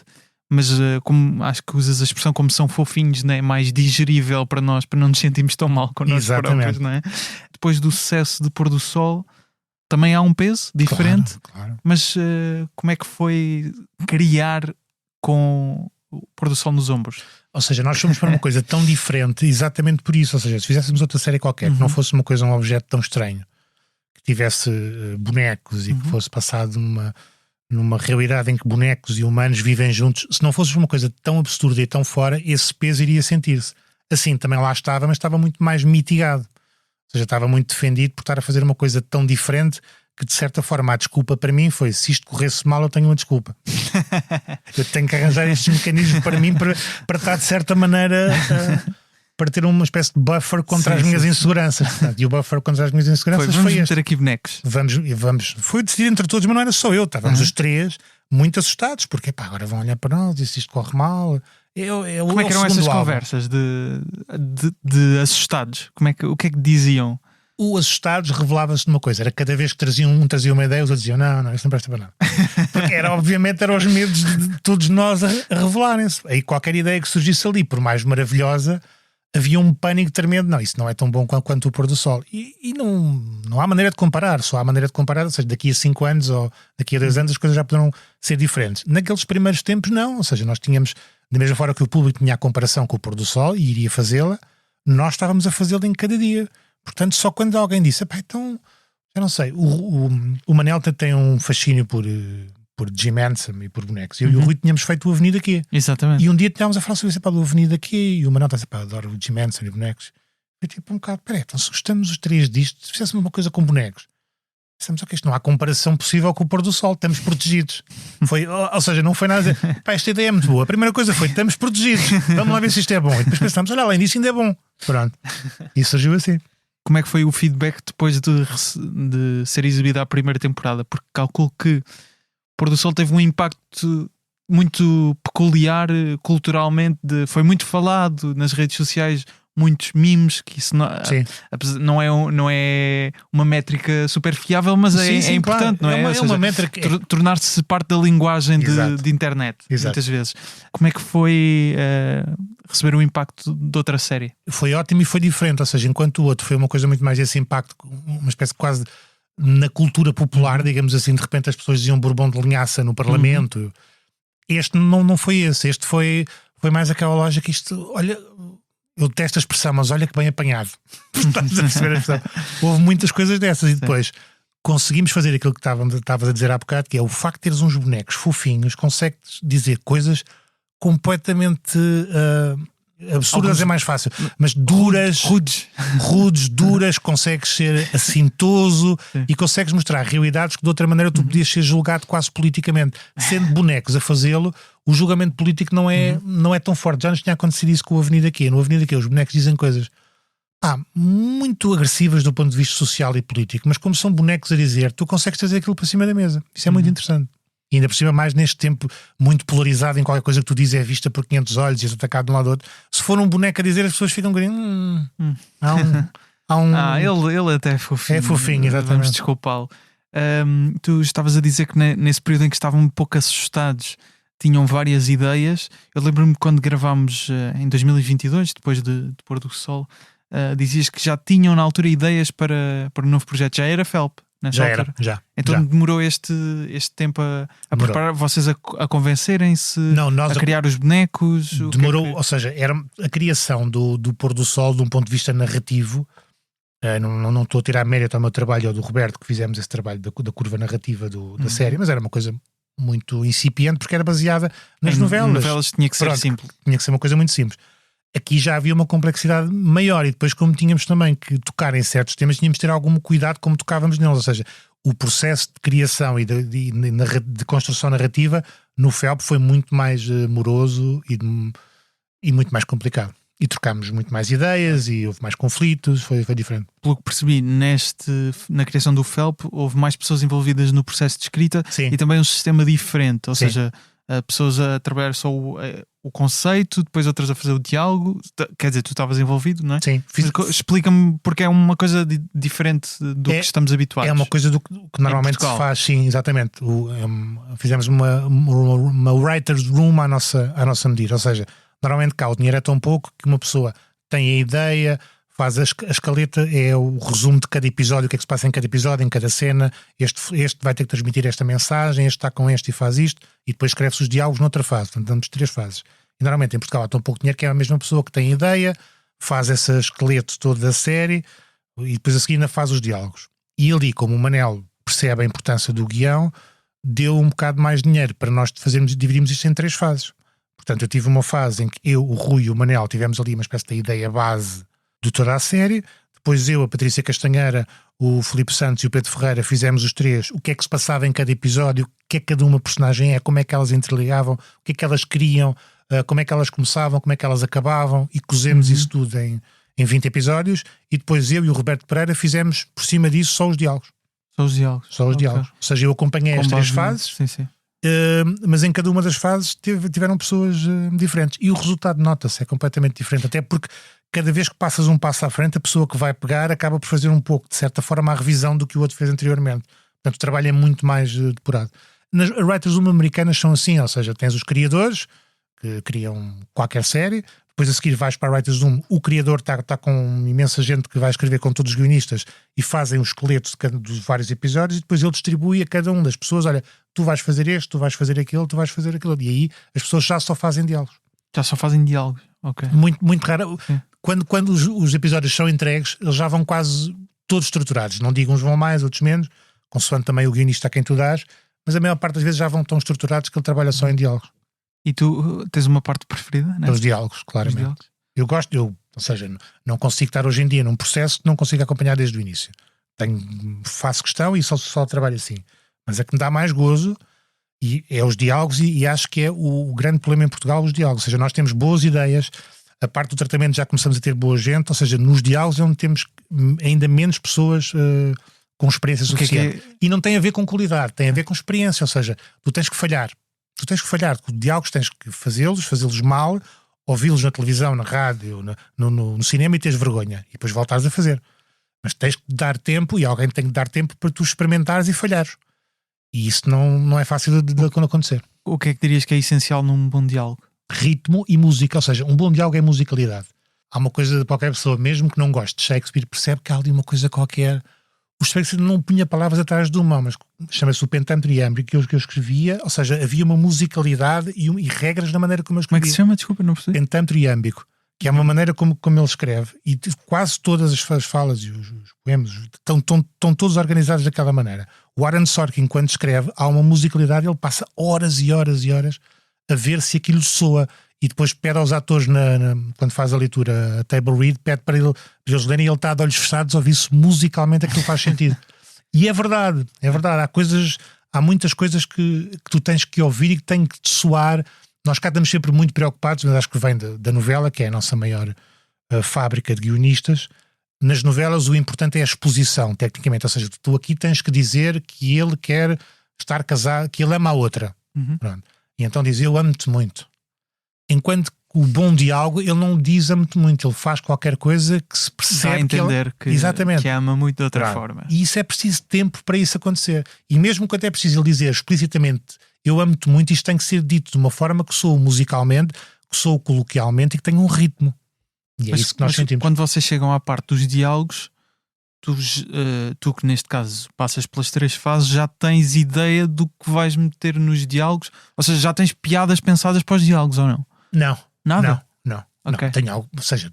Mas como acho que usas a expressão como são fofinhos, né? É mais digerível para nós, para não nos sentirmos tão mal com nós próprios, não é? Depois do sucesso de Pôr do Sol, também há um peso diferente. Claro. Mas como é que foi criar com o Pôr do Sol nos ombros? Ou seja, nós somos para uma coisa tão diferente exatamente por isso. Ou seja, se fizéssemos outra série qualquer, que não fosse uma coisa, um objeto tão estranho, que tivesse bonecos e que fosse passado numa realidade em que bonecos e humanos vivem juntos, se não fosse uma coisa tão absurda e tão fora, esse peso iria sentir-se. Assim também lá estava, mas estava muito mais mitigado. Ou seja, estava muito defendido por estar a fazer uma coisa tão diferente que, de certa forma, a desculpa para mim foi: se isto corresse mal, eu tenho uma desculpa. Eu tenho que arranjar estes mecanismos para mim para estar, de certa maneira, para ter uma espécie de buffer contra Sim, as minhas sim. inseguranças. Portanto, e o buffer contra as minhas inseguranças Vamos foi meter este. aqui bonecos. Vamos. Foi decidido entre todos, mas não era só eu. Estávamos Uhum. os três muito assustados, porque pá, agora vão olhar para nós e se isto corre mal. Como é que eram essas conversas de assustados? O que é que diziam? O assustados revelava-se numa coisa, era cada vez que trazia uma ideia, os outros diziam, não, isso não presta para nada. Porque obviamente eram os medos de todos nós a revelarem-se. Aí qualquer ideia que surgisse ali, por mais maravilhosa, havia um pânico tremendo, não, isso não é tão bom quanto o pôr do sol. E não há maneira de comparar, só há maneira de comparar, ou seja, daqui a 5 anos ou daqui a 2 anos as coisas já poderão ser diferentes. Naqueles primeiros tempos não, ou seja, nós tínhamos, da mesma forma que o público tinha a comparação com o pôr do sol e iria fazê-la, nós estávamos a fazê-la em cada dia. Portanto, só quando alguém disse, então, eu não sei, o Manel tem um fascínio por Jim Henson e por bonecos. Eu e o Rui tínhamos feito o Avenida Q. Exatamente. E um dia estávamos a falar sobre isso, do Avenida Q, e o Manel está a dizer, adoro o Jim Henson e bonecos. Eu tipo, um bocado, peraí, então se gostamos os três disto, se fizéssemos uma coisa com bonecos, pensamos, ok, isto não há comparação possível com o pôr do sol, estamos protegidos. Ou seja, não foi nada a dizer, pá, esta ideia é muito boa. A primeira coisa foi, estamos protegidos, vamos lá ver se isto é bom. E depois pensamos, olha, além disso ainda é bom. Pronto. E surgiu assim. Como é que foi o feedback depois de ser exibida a primeira temporada? Porque calculo que o Pôr do Sol teve um impacto muito peculiar culturalmente, foi muito falado nas redes sociais, muitos memes, que isso não é uma métrica super fiável, mas é importante, claro. não é? É uma métrica. Tornar-se parte da linguagem de internet, Exato. muitas vezes. Como é que foi receber o impacto de outra série? Foi ótimo e foi diferente, ou seja, enquanto o outro foi uma coisa muito mais esse impacto, uma espécie quase na cultura popular, digamos assim, de repente as pessoas diziam Bourbon de linhaça no Parlamento. Este não foi esse, este foi mais aquela lógica, isto, olha, eu detesto a expressão, mas olha que bem apanhado. Estás a perceber a expressão? Houve muitas coisas dessas. E depois conseguimos fazer aquilo que estavas a dizer há bocado, que é o facto de teres uns bonecos fofinhos, consegues dizer coisas completamente absurdas. É mais fácil, mas duras, duras, consegues ser assintoso e consegues mostrar realidades que de outra maneira tu podias ser julgado quase politicamente. Sendo bonecos a fazê-lo, o julgamento político não é tão forte. Já nos tinha acontecido isso com o Avenida Q. No Avenida Q os bonecos dizem coisas muito agressivas do ponto de vista social e político, mas como são bonecos a dizer, tu consegues trazer aquilo para cima da mesa. Isso é muito interessante. E ainda por cima, mais neste tempo muito polarizado, em qualquer coisa que tu dizes é vista por 500 olhos e és atacado de um lado do outro. Se for um boneco a dizer, as pessoas ficam ele até é fofinho. É fofinho, exatamente. Vamos desculpá-lo. Tu estavas a dizer que nesse período em que estavam um pouco assustados, tinham várias ideias. Eu lembro-me quando gravámos em 2022, depois de Pôr do Sol, dizias que já tinham na altura ideias para o novo projeto. Já era Felp? Já. Então demorou este tempo a preparar vocês a convencerem-se, a criar os bonecos? Demorou, ou seja, era a criação do Pôr do Sol de um ponto de vista narrativo. Não estou a tirar mérito ao meu trabalho ou do Roberto, que fizemos esse trabalho da curva narrativa da série, mas era uma coisa muito incipiente porque era baseada nas novelas. Novelas tinha que ser simples. Tinha que ser uma coisa muito simples. Aqui já havia uma complexidade maior e depois, como tínhamos também que tocar em certos temas, tínhamos de ter algum cuidado como tocávamos neles, ou seja, o processo de criação e de construção narrativa no Felp foi muito mais moroso e muito mais complicado. E trocámos muito mais ideias e houve mais conflitos, foi diferente. Pelo que percebi, na criação do Felp houve mais pessoas envolvidas no processo de escrita. Sim. E também um sistema diferente, ou Sim. seja, pessoas a trabalhar só o conceito, depois outras a fazer o diálogo. Quer dizer, tu estavas envolvido, não é? Sim. Explica-me porque é uma coisa diferente do que estamos habituados. É uma coisa do que normalmente se faz, sim, exatamente. Fizemos uma writer's room à nossa medida, ou seja, normalmente cá o dinheiro é tão pouco que uma pessoa tem a ideia, faz a escaleta, é o resumo de cada episódio, o que é que se passa em cada episódio, em cada cena. Este vai ter que transmitir esta mensagem, este está com este e faz isto, e depois escreve-se os diálogos noutra fase. Portanto, damos 3 fases. E normalmente em Portugal há tão pouco dinheiro que é a mesma pessoa que tem a ideia, faz esse esqueleto todo da série e depois a seguir ainda faz os diálogos. E ali, como o Manel percebe a importância do guião, deu um bocado mais dinheiro para nós dividimos isto em 3 fases. Portanto, eu tive uma fase em que eu, o Rui e o Manel tivemos ali uma espécie de ideia base de toda a série. Depois eu, a Patrícia Castanheira, o Filipe Santos e o Pedro Ferreira fizemos os 3, o que é que se passava em cada episódio, o que é que cada uma personagem é, como é que elas interligavam, o que é que elas queriam, como é que elas começavam, como é que elas acabavam, e cozemos isso tudo em 20 episódios, e depois eu e o Roberto Pereira fizemos por cima disso só os diálogos. Só os diálogos. Ou seja, eu acompanhei as 3 fases, Sim. mas em cada uma das fases tiveram pessoas diferentes, e o resultado nota-se, é completamente diferente, até porque cada vez que passas um passo à frente, a pessoa que vai pegar acaba por fazer um pouco, de certa forma, a revisão do que o outro fez anteriormente. Portanto, o trabalho é muito mais depurado. Nas Writers Room americanas são assim, ou seja, tens os criadores que criam qualquer série, depois a seguir vais para a Writers Room, o criador está com imensa gente que vai escrever com todos os guionistas e fazem os esqueletos dos vários episódios, e depois ele distribui a cada uma das pessoas, olha, tu vais fazer este, tu vais fazer aquilo, tu vais fazer aquilo, e aí as pessoas já só fazem diálogos. Já só fazem diálogos, ok. Muito raro. Quando os episódios são entregues, eles já vão quase todos estruturados, não digo uns vão mais, outros menos, consoante também o guionista a quem tu dás, mas a maior parte das vezes já vão tão estruturados que ele trabalha só em diálogos. E tu tens uma parte preferida, né? Os diálogos, claramente. Os diálogos. Eu gosto, ou seja, não consigo estar hoje em dia num processo que não consigo acompanhar desde o início. Faço questão e só trabalho assim. Mas a que me dá mais gozo é os diálogos, e acho que é o grande problema em Portugal, os diálogos. Ou seja, nós temos boas ideias, a parte do tratamento já começamos a ter boa gente, ou seja, nos diálogos é onde temos ainda menos pessoas com experiência suficiente. E não tem a ver com qualidade, tem a ver com experiência, ou seja, tu tens que falhar, com diálogos tens que fazê-los mal, ouvi-los na televisão, na rádio, no cinema, e tens vergonha, e depois voltares a fazer. Mas tens que dar tempo, e alguém tem que dar tempo para tu experimentares e falhares. E isso não é fácil de acontecer. O que é que dirias que é essencial num bom diálogo? Ritmo e música, ou seja, um bom diálogo é musicalidade. Há uma coisa de qualquer pessoa, mesmo que não goste de Shakespeare, percebe que há ali uma coisa qualquer. O Shakespeare não punha palavras atrás de uma, mas chama-se o pentatônico iâmbico que eu escrevia, ou seja, havia uma musicalidade e regras na maneira como eu escrevia. Como é que se chama? Desculpa, não percebi. Pentatônico iâmbico, que é uma maneira como ele escreve, e quase todas as falas e os poemas estão todos organizados daquela maneira. O Aaron Sorkin, quando escreve, há uma musicalidade, ele passa horas e horas e horas a ver se aquilo soa, e depois pede aos atores, quando faz a leitura, a table read, pede para eles lerem, e ele está de olhos fechados a ouvir-se musicalmente, aquilo faz sentido. E é verdade. Há muitas coisas que tu tens que ouvir e que têm que te soar. Nós cá estamos sempre muito preocupados, mas acho que vem da novela, que é a nossa maior fábrica de guionistas. Nas novelas o importante é a exposição, tecnicamente, ou seja, tu aqui tens que dizer que ele quer estar casado, que ele ama a outra. Pronto. E então diz, eu amo-te muito. Enquanto que o bom diálogo, ele não diz amo-te muito, ele faz qualquer coisa que se percebe. Dá a entender exatamente, que ama muito de outra forma. E isso é preciso tempo para isso acontecer. E mesmo quando é preciso ele dizer explicitamente eu amo-te muito, isto tem que ser dito de uma forma que soe musicalmente, que soe coloquialmente e que tenha um ritmo. E é isso que nós sentimos. Quando vocês chegam à parte dos diálogos, tu que neste caso passas pelas 3 fases, já tens ideia do que vais meter nos diálogos? Ou seja, já tens piadas pensadas para os diálogos ou não? Não. Nada? Não. Okay. Não. Tenho algo, ou seja,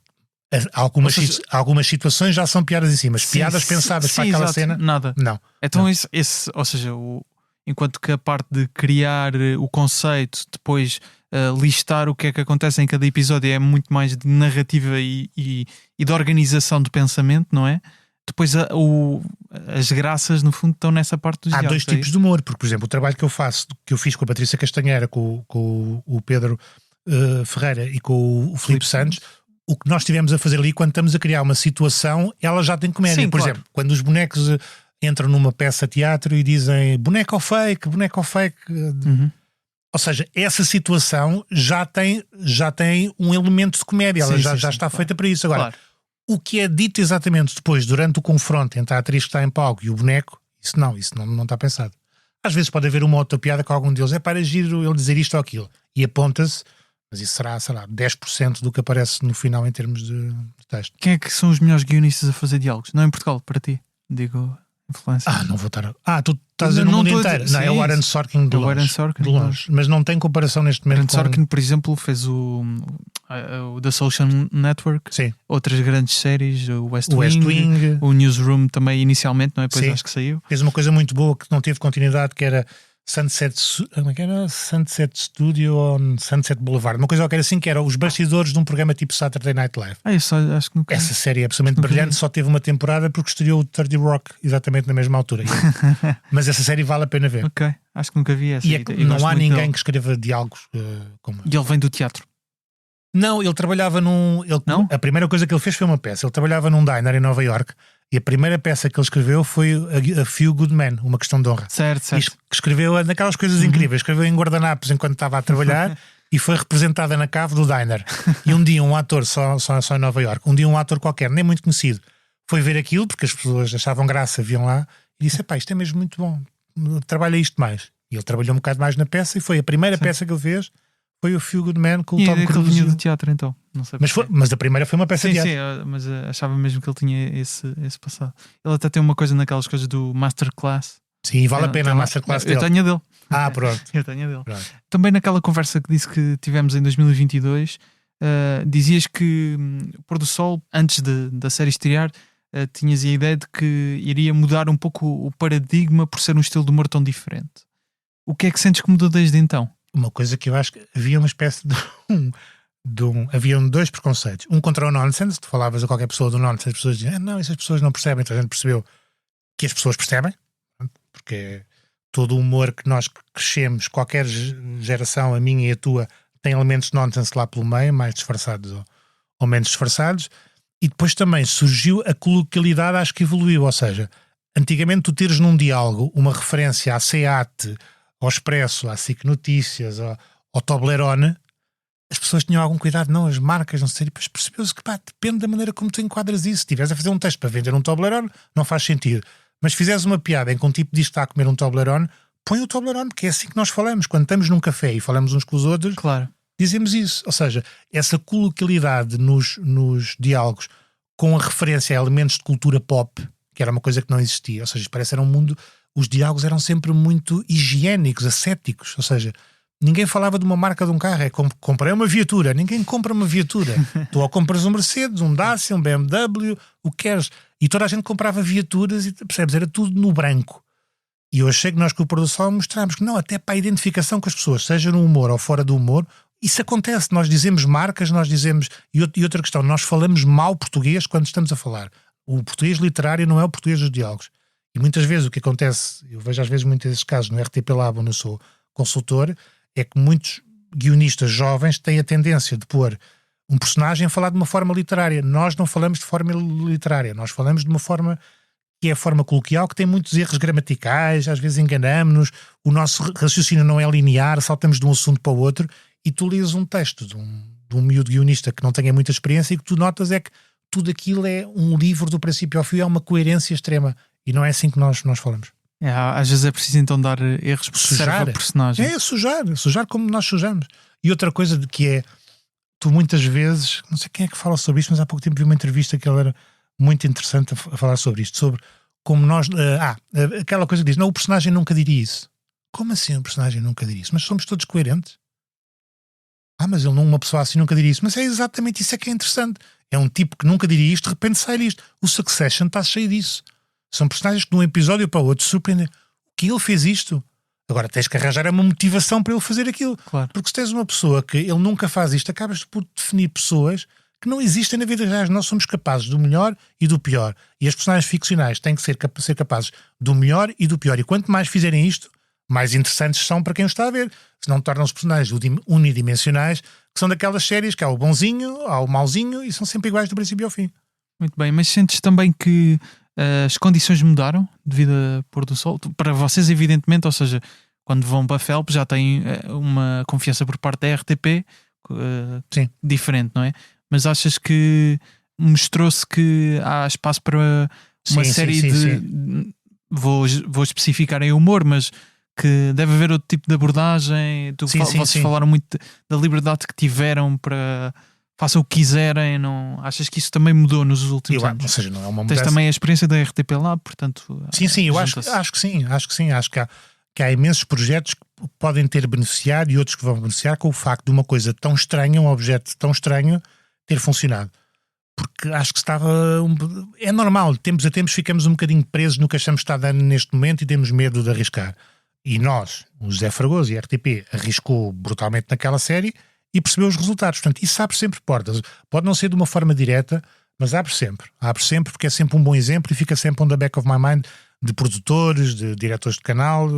algumas situações já são piadas em si, mas piadas pensadas para aquela cena, nada. Não. Então não. Ou seja, enquanto que a parte de criar o conceito, depois listar o que é que acontece em cada episódio é muito mais de narrativa e de organização do pensamento, não é? Depois as graças no fundo estão nessa parte dos diálogos. Há 2 tipos de humor, porque por exemplo o trabalho que eu fiz com a Patrícia Castanheira, com o Pedro Ferreira e com o Filipe Santos, o que nós estivemos a fazer ali, quando estamos a criar uma situação, ela já tem comédia. Sim, por exemplo, quando os bonecos entram numa peça de teatro e dizem boneco ou fake. Ou seja, essa situação já tem um elemento de comédia, ela já está feita para isso. Agora, o que é dito exatamente depois, durante o confronto entre a atriz que está em palco e o boneco, isso não está pensado. Às vezes pode haver uma outra piada com algum deles, é para giro ele dizer isto ou aquilo, e aponta-se, mas isso será, sei lá, 10% do que aparece no final em termos de texto. Quem é que são os melhores guionistas a fazer diálogos? Não em Portugal, para ti, digo, influência. Não vou estar... tu estás a dizer no mundo inteiro. Não, é o Aaron Sorkin de longe. Mas não tem comparação neste momento. Aaron Sorkin, por exemplo, fez o The Social Network. Sim. Outras grandes séries, o West Wing, o Newsroom também inicialmente, não é? Depois acho que saiu. Fez uma coisa muito boa que não teve continuidade, que era Sunset Studio ou Sunset Boulevard, uma coisa que era assim, que era os bastidores de um programa tipo Saturday Night Live. Acho que nunca... Essa série é absolutamente brilhante, só teve uma temporada porque estreou o 30 Rock exatamente na mesma altura. Mas essa série vale a pena ver. Ok, acho que nunca vi essa. E não há ninguém que escreva diálogos como E ele vem do teatro. Não, ele trabalhava num... Não? A primeira coisa que ele fez foi uma peça. Ele trabalhava num diner em Nova York e a primeira peça que ele escreveu foi A Few Good Men, uma questão de honra. Certo. E escreveu naquelas coisas incríveis. Escreveu em guardanapos enquanto estava a trabalhar e foi representada na cave do diner. E um dia um ator, só em Nova York, um dia um ator qualquer, nem muito conhecido, foi ver aquilo porque as pessoas achavam graça, viam lá e disse, pá, isto é mesmo muito bom, trabalha isto mais. E ele trabalhou um bocado mais na peça e foi a primeira peça que ele fez. Foi o Few Good Men com o Tom Cruise. Vinha do teatro, então. Não sei mas a primeira foi uma peça de teatro. Sim, mas achava mesmo que ele tinha esse passado. Ele até tem uma coisa naquelas coisas do Masterclass. Sim, vale a pena a Masterclass dele. Eu tenho a dele. Pronto. Eu tenho a dele. Pronto. Também naquela conversa que disse que tivemos em 2022, dizias que o Pôr do Sol, antes da série estrear, tinhas a ideia de que iria mudar um pouco o paradigma por ser um estilo de humor tão diferente. O que é que sentes que mudou desde então? Uma coisa que eu acho que havia uma espécie haviam dois preconceitos. Um contra o nonsense, tu falavas a qualquer pessoa do nonsense, as pessoas diziam, não, essas pessoas não percebem. Então a gente percebeu que as pessoas percebem, porque todo o humor que nós crescemos, qualquer geração, a minha e a tua, tem elementos de nonsense lá pelo meio, mais disfarçados ou menos disfarçados. E depois também surgiu a coloquialidade, acho que evoluiu, ou seja, antigamente tu teres num diálogo uma referência à SEAT, ao Expresso, à SIC Notícias, ao Toblerone, as pessoas tinham algum cuidado, não, as marcas, não sei, depois percebeu-se que depende da maneira como tu enquadras isso. Se estiveres a fazer um texto para vender um Toblerone, não faz sentido. Mas se fizeres uma piada em que um tipo diz que está a comer um Toblerone, põe o Toblerone, porque é assim que nós falamos. Quando estamos num café e falamos uns com os outros, claro, dizemos isso. Ou seja, essa coloquialidade nos diálogos com a referência a elementos de cultura pop, que era uma coisa que não existia, ou seja, parece que era um mundo... Os diálogos eram sempre muito higiênicos, ascéticos, ou seja, ninguém falava de uma marca de um carro, comprei uma viatura, ninguém compra uma viatura. Tu ou compras um Mercedes, um Dacia, um BMW, o que queres. E toda a gente comprava viaturas e, percebes, era tudo no branco. E eu achei que nós com o Pôr do Sol mostramos que não, até para a identificação com as pessoas, seja no humor ou fora do humor, isso acontece. Nós dizemos marcas, nós dizemos... E outra questão, nós falamos mal português quando estamos a falar. O português literário não é o português dos diálogos. E muitas vezes o que acontece, eu vejo às vezes muitos desses casos no RTP Lab, onde eu sou consultor, é que muitos guionistas jovens têm a tendência de pôr um personagem a falar de uma forma literária. Nós não falamos de forma literária, nós falamos de uma forma que é a forma coloquial, que tem muitos erros gramaticais, às vezes enganamos-nos, o nosso raciocínio não é linear, saltamos de um assunto para o outro, e tu lês um texto de um miúdo guionista que não tenha muita experiência e que tu notas é que tudo aquilo é um livro do princípio ao fim, é uma coerência extrema. E não é assim que nós falamos. Às vezes é preciso então dar erros para sujar a personagem. É, sujar como nós sujamos. E outra coisa que é, tu muitas vezes, não sei quem é que fala sobre isto, mas há pouco tempo vi uma entrevista que ela era muito interessante a falar sobre isto, sobre como nós... aquela coisa que diz, não, o personagem nunca diria isso. Como assim o personagem nunca diria isso? Mas somos todos coerentes? Mas ele não, uma pessoa assim nunca diria isso. Mas é exatamente isso é que é interessante. É um tipo que nunca diria isto, de repente sai isto. O Succession está cheio disso. São personagens que de um episódio para o outro surpreendem. O que ele fez isto? Agora tens que arranjar uma motivação para ele fazer aquilo. Claro. Porque se tens uma pessoa que ele nunca faz isto, acabas por definir pessoas que não existem na vida real. Nós somos capazes do melhor e do pior. E as personagens ficcionais têm que ser capazes do melhor e do pior. E quanto mais fizerem isto, mais interessantes são para quem os está a ver. Senão tornam-se personagens unidimensionais, que são daquelas séries que há o bonzinho, há o mauzinho e são sempre iguais do princípio ao fim. Muito bem, mas sentes também que as condições mudaram devido a Pôr do Sol? Para vocês, evidentemente, ou seja, quando vão para a Felp já têm uma confiança por parte da RTP diferente, não é? Mas achas que mostrou-se que há espaço para uma série de... Vou especificar em humor, mas que deve haver outro tipo de abordagem. Vocês falaram muito da liberdade que tiveram para... façam o que quiserem, não... Achas que isso também mudou nos últimos anos? Ou seja, não é uma mudança. Tens também a experiência da RTP lá, portanto... Sim, eu acho que sim. Acho que há imensos projetos que podem ter beneficiado e outros que vão beneficiar com o facto de uma coisa tão estranha, um objeto tão estranho, ter funcionado. Porque acho que é normal, de tempos a tempos ficamos um bocadinho presos no que achamos que está dando neste momento e temos medo de arriscar. E nós, o José Fragoso e a RTP, arriscou brutalmente naquela série e percebeu os resultados. Portanto, isso abre sempre portas. Pode não ser de uma forma direta, mas abre sempre porque é sempre um bom exemplo e fica sempre on the back of my mind de produtores, de diretores de canal.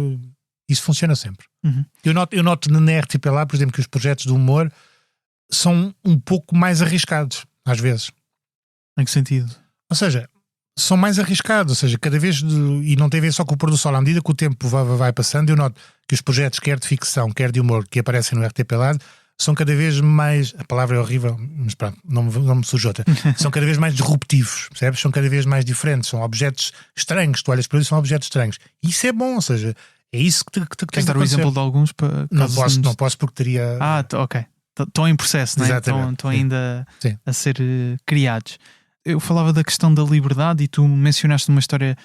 Isso funciona sempre. Uhum. Eu noto na RTP lá, por exemplo, que os projetos de humor são um pouco mais arriscados, às vezes. Em que sentido? Ou seja, são mais arriscados, ou seja, cada vez, e não tem a ver só com o pôr do sol, à medida que o tempo vai passando, eu noto que os projetos, quer de ficção, quer de humor, que aparecem no RTP Lab, são cada vez mais, a palavra é horrível, mas pronto, não me surge outra, são cada vez mais disruptivos, percebes? São cada vez mais diferentes, são objetos estranhos, tu olhas para eles, são objetos estranhos. E isso é bom, ou seja, é isso que Queres dar o exemplo de alguns? Para não posso porque teria... Ok. Estão em processo, não é? Estão ainda a ser criados. Eu falava da questão da liberdade e tu mencionaste uma história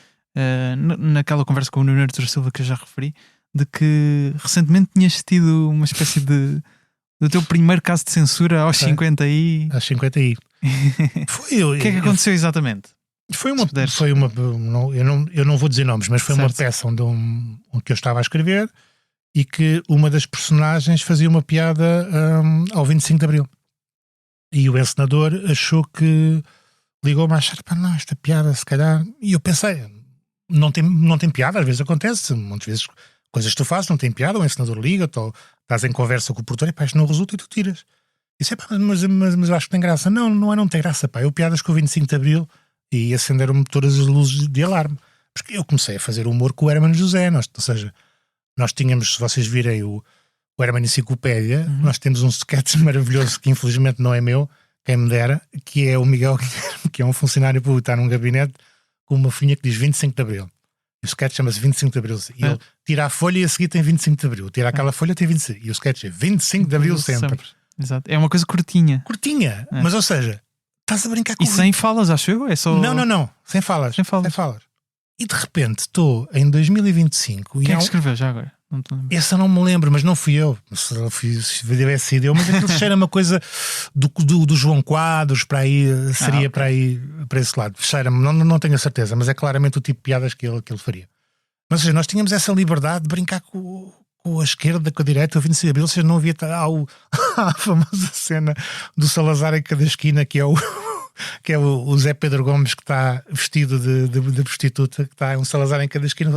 naquela conversa com o Nuno Artur Silva que eu já referi, de que recentemente tinhas tido uma espécie do teu primeiro caso de censura aos 50 e... Aos 50 e... O que é que aconteceu exatamente? Eu não vou dizer nomes, mas foi uma peça onde que eu estava a escrever e que uma das personagens fazia uma piada ao 25 de Abril. E o encenador achou que ligou mais tarde para nós, esta piada, se calhar. E eu pensei, não tem piada, às vezes acontece, muitas vezes coisas que tu fazes não tem piada, o encenador liga-te ou estás em conversa com o produtor e pá, isto não resulta e tu tiras. E disse, mas eu acho que tem graça. Não tem graça, pá. Eu piadas com o 25 de Abril e acenderam-me todas as luzes de alarme. Porque eu comecei a fazer humor com o Hermano José, ou seja, nós tínhamos, se vocês virem o Hermano Enciclopédia, nós temos um sketch maravilhoso que infelizmente não é meu, quem me dera, que é o Miguel, que é um funcionário público, está num gabinete com uma folhinha que diz 25 de Abril. E o sketch chama-se 25 de Abril. E ele tira a folha e a seguir tem 25 de Abril. Tira aquela folha tem 25. E o sketch é 25 de Abril sempre. Exato. É uma coisa curtinha. Curtinha. Mas ou seja, estás a brincar com... E sem falas, acho eu? É só... Não. Sem falas. E de repente estou em 2025. Quem é que escreveu já agora? Essa não me lembro, mas não fui eu. Se tivesse sido eu, mas aquilo cheira uma coisa do João Quadros, para aí, seria para aí, para esse lado. Cheira-me, não tenho a certeza, mas é claramente o tipo de piadas que ele faria. Mas ou seja, nós tínhamos essa liberdade de brincar com a esquerda, com a direita, o 25 de Abril, ou seja, não havia a famosa cena do Salazar em cada esquina, que é o Zé Pedro Gomes, que está vestido de prostituta, que está um Salazar em cada esquina.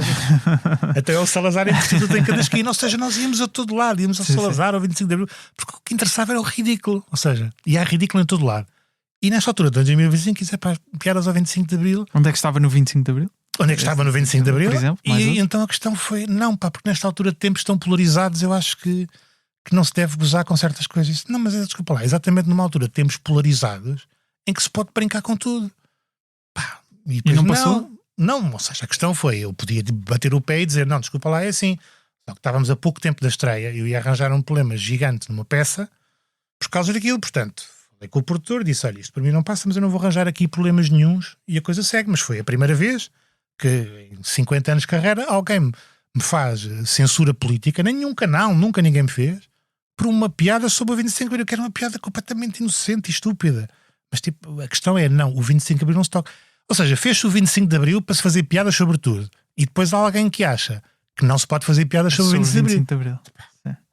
Até é o Salazar em prostituta em cada esquina. Ou seja, nós íamos a todo lado, íamos ao Salazar, ao 25 de Abril, porque o que interessava era o ridículo. Ou seja, e há ridículo em todo lado. E nesta altura, de 2025, isso é para piadas ao 25 de Abril. Onde é que estava no 25 de Abril? Onde é que estava no 25 de Abril? Por exemplo, e então a questão foi, porque nesta altura de tempos tão polarizados, eu acho que não se deve gozar com certas coisas. Não, mas desculpa lá, exatamente numa altura de tempos polarizados, em que se pode brincar com tudo. E não passou? Não, ou seja, a questão foi, eu podia bater o pé e dizer, não, desculpa lá, é assim. Só que estávamos a pouco tempo da estreia, eu ia arranjar um problema gigante numa peça por causa daquilo, portanto, falei com o produtor, disse, olha, isto para mim não passa, mas eu não vou arranjar aqui problemas nenhuns, e a coisa segue. Mas foi a primeira vez que em 50 anos de carreira alguém me faz censura política, nenhum canal, nunca ninguém me fez, por uma piada sobre o 25 de Abril, que era uma piada completamente inocente e estúpida. Mas tipo, a questão é, não, o 25 de Abril não se toca. Ou seja, fez-se o 25 de Abril para se fazer piadas sobre tudo. E depois há alguém que acha que não se pode fazer piadas sobre o 25 de Abril.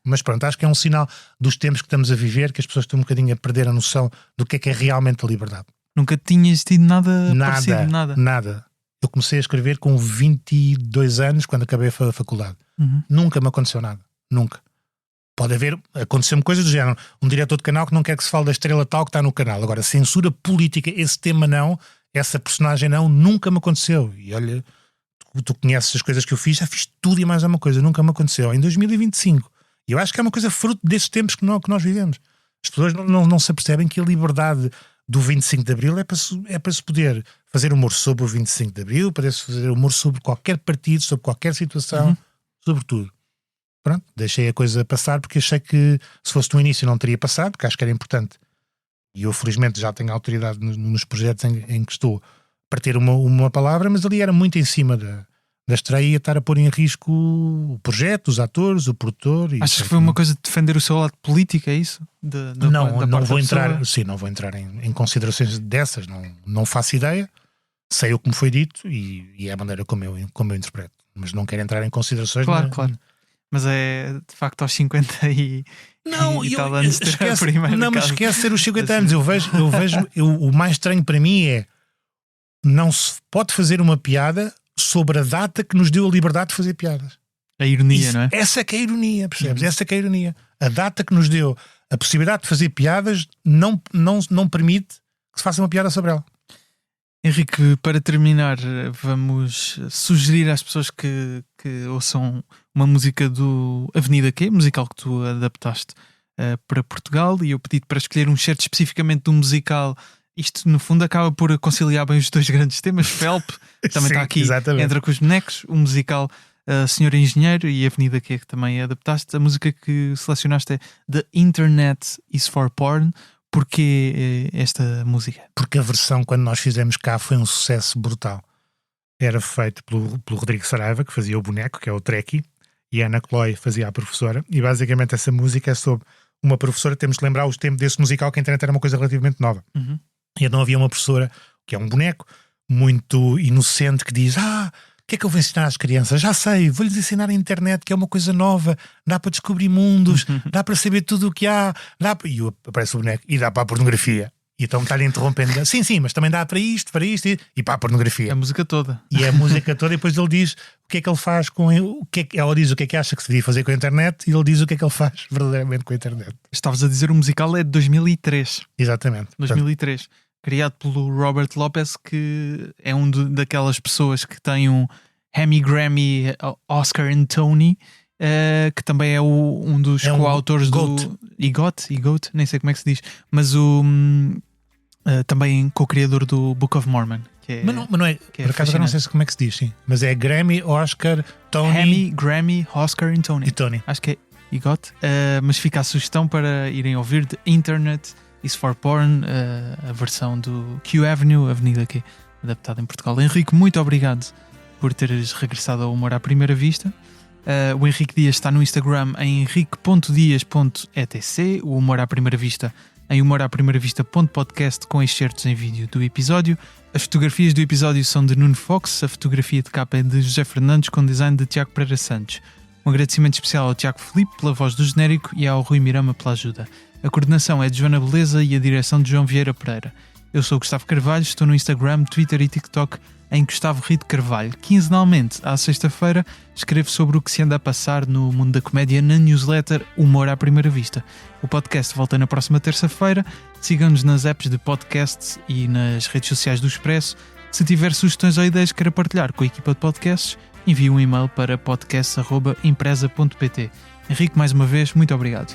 Mas pronto, acho que é um sinal dos tempos que estamos a viver, que as pessoas estão um bocadinho a perder a noção do que é realmente a liberdade. Nunca tinhas tido nada parecido? Nada. Eu comecei a escrever com 22 anos, quando acabei a faculdade. Nunca me aconteceu nada. Nunca. Pode aconteceu-me coisas do género. Um diretor de canal que não quer que se fale da estrela tal que está no canal. Agora, censura política, esse tema não, essa personagem não, nunca me aconteceu. E olha, tu conheces as coisas que eu fiz, já fiz tudo e mais alguma coisa, nunca me aconteceu. Em 2025. E eu acho que é uma coisa fruto desses tempos que nós vivemos. As pessoas não se apercebem que a liberdade do 25 de Abril é para se poder fazer humor sobre o 25 de Abril, para se fazer humor sobre qualquer partido, sobre qualquer situação, sobre tudo. Pronto, deixei a coisa passar porque achei que se fosse no início não teria passado, porque acho que era importante. E eu felizmente já tenho autoridade nos projetos em que estou para ter uma palavra, mas ali era muito em cima da estreia e a estar a pôr em risco o projeto, os atores, o produtor. Achas que foi uma coisa de defender o seu lado político, é isso? Não vou entrar, sim, não vou entrar em considerações dessas, não faço ideia, sei o que me foi dito e é a maneira como eu interpreto, mas não quero entrar em considerações. Claro. Mas é de facto aos 50 e tal anos ter a primeira. Não, mas esquece ser os 50 anos. Eu vejo o mais estranho para mim é não se pode fazer uma piada sobre a data que nos deu a liberdade de fazer piadas. A ironia, não é? Essa é que é a ironia, percebes? Essa é que é a ironia. A data que nos deu A possibilidade de fazer piadas não permite que se faça uma piada sobre ela. Henrique, para terminar, vamos sugerir às pessoas que ouçam uma música do Avenida Q, musical que tu adaptaste para Portugal, e eu pedi-te para escolher um certo especificamente do musical. Isto, no fundo, acaba por conciliar bem os dois grandes temas. Felp, que também está aqui, exatamente. entra com os bonecos, o musical Senhor Engenheiro e Avenida Q, que também adaptaste. A música que selecionaste é The Internet is for Porn. Porquê esta música? Porque a versão, quando nós fizemos cá, foi um sucesso brutal. Era feito pelo Rodrigo Saraiva, que fazia o boneco, que é o Trekkie, e a Ana Chloe fazia a professora. E basicamente essa música é sobre uma professora. Temos de lembrar os tempos desse musical, que a internet era uma coisa relativamente nova. Uhum. E não havia uma professora, que é um boneco, muito inocente, que diz: o que é que eu vou ensinar às crianças? Já sei, vou-lhes ensinar a internet, que é uma coisa nova, dá para descobrir mundos, dá para saber tudo o que há, e aparece o boneco, e dá para a pornografia. E então está-lhe interrompendo: sim, mas também dá para isto, e para a pornografia. A música toda. E é a música toda, e depois ele diz o que é que ele faz com ela diz o que é que acha que se devia fazer com a internet, e ele diz o que é que ele faz verdadeiramente com a internet. Estavas a dizer, o musical é de 2003. Exatamente. 2003. Criado pelo Robert Lopez, que é daquelas pessoas que tem um Emmy, Grammy, Oscar e Tony, que também é um dos coautores do EGOT, nem sei como é que se diz, mas também co-criador do Book of Mormon. Mas não é, por acaso eu não sei como é que se diz, sim. Mas é Grammy, Oscar, Tony. Emmy, Grammy, Oscar e Tony. Acho que é EGOT, mas fica a sugestão para irem ouvir The Internet is for Porn, a versão do Q Avenue, Avenida Q, adaptada em Portugal. Henrique, muito obrigado por teres regressado ao Humor à Primeira Vista. O Henrique Dias está no Instagram em henrique.dias.etc, o Humor à Primeira Vista em humoraprimeiravista.podcast, com excertos em vídeo do episódio. As fotografias do episódio são de Nuno Fox, a fotografia de capa é de José Fernandes, com design de Tiago Pereira Santos. Um agradecimento especial ao Tiago Filipe pela voz do genérico e ao Rui Mirama pela ajuda. A coordenação é de Joana Beleza e a direção de João Vieira Pereira. Eu sou o Gustavo Carvalho, estou no Instagram, Twitter e TikTok em Gustavo Rito Carvalho. Quinzenalmente, à sexta-feira, escrevo sobre o que se anda a passar no mundo da comédia na newsletter Humor à Primeira Vista. O podcast volta na próxima terça-feira. Sigam-nos nas apps de podcast e nas redes sociais do Expresso. Se tiver sugestões ou ideias que queira partilhar com a equipa de podcasts, envie um e-mail para podcast@empresa.pt. Henrique, mais uma vez, muito obrigado.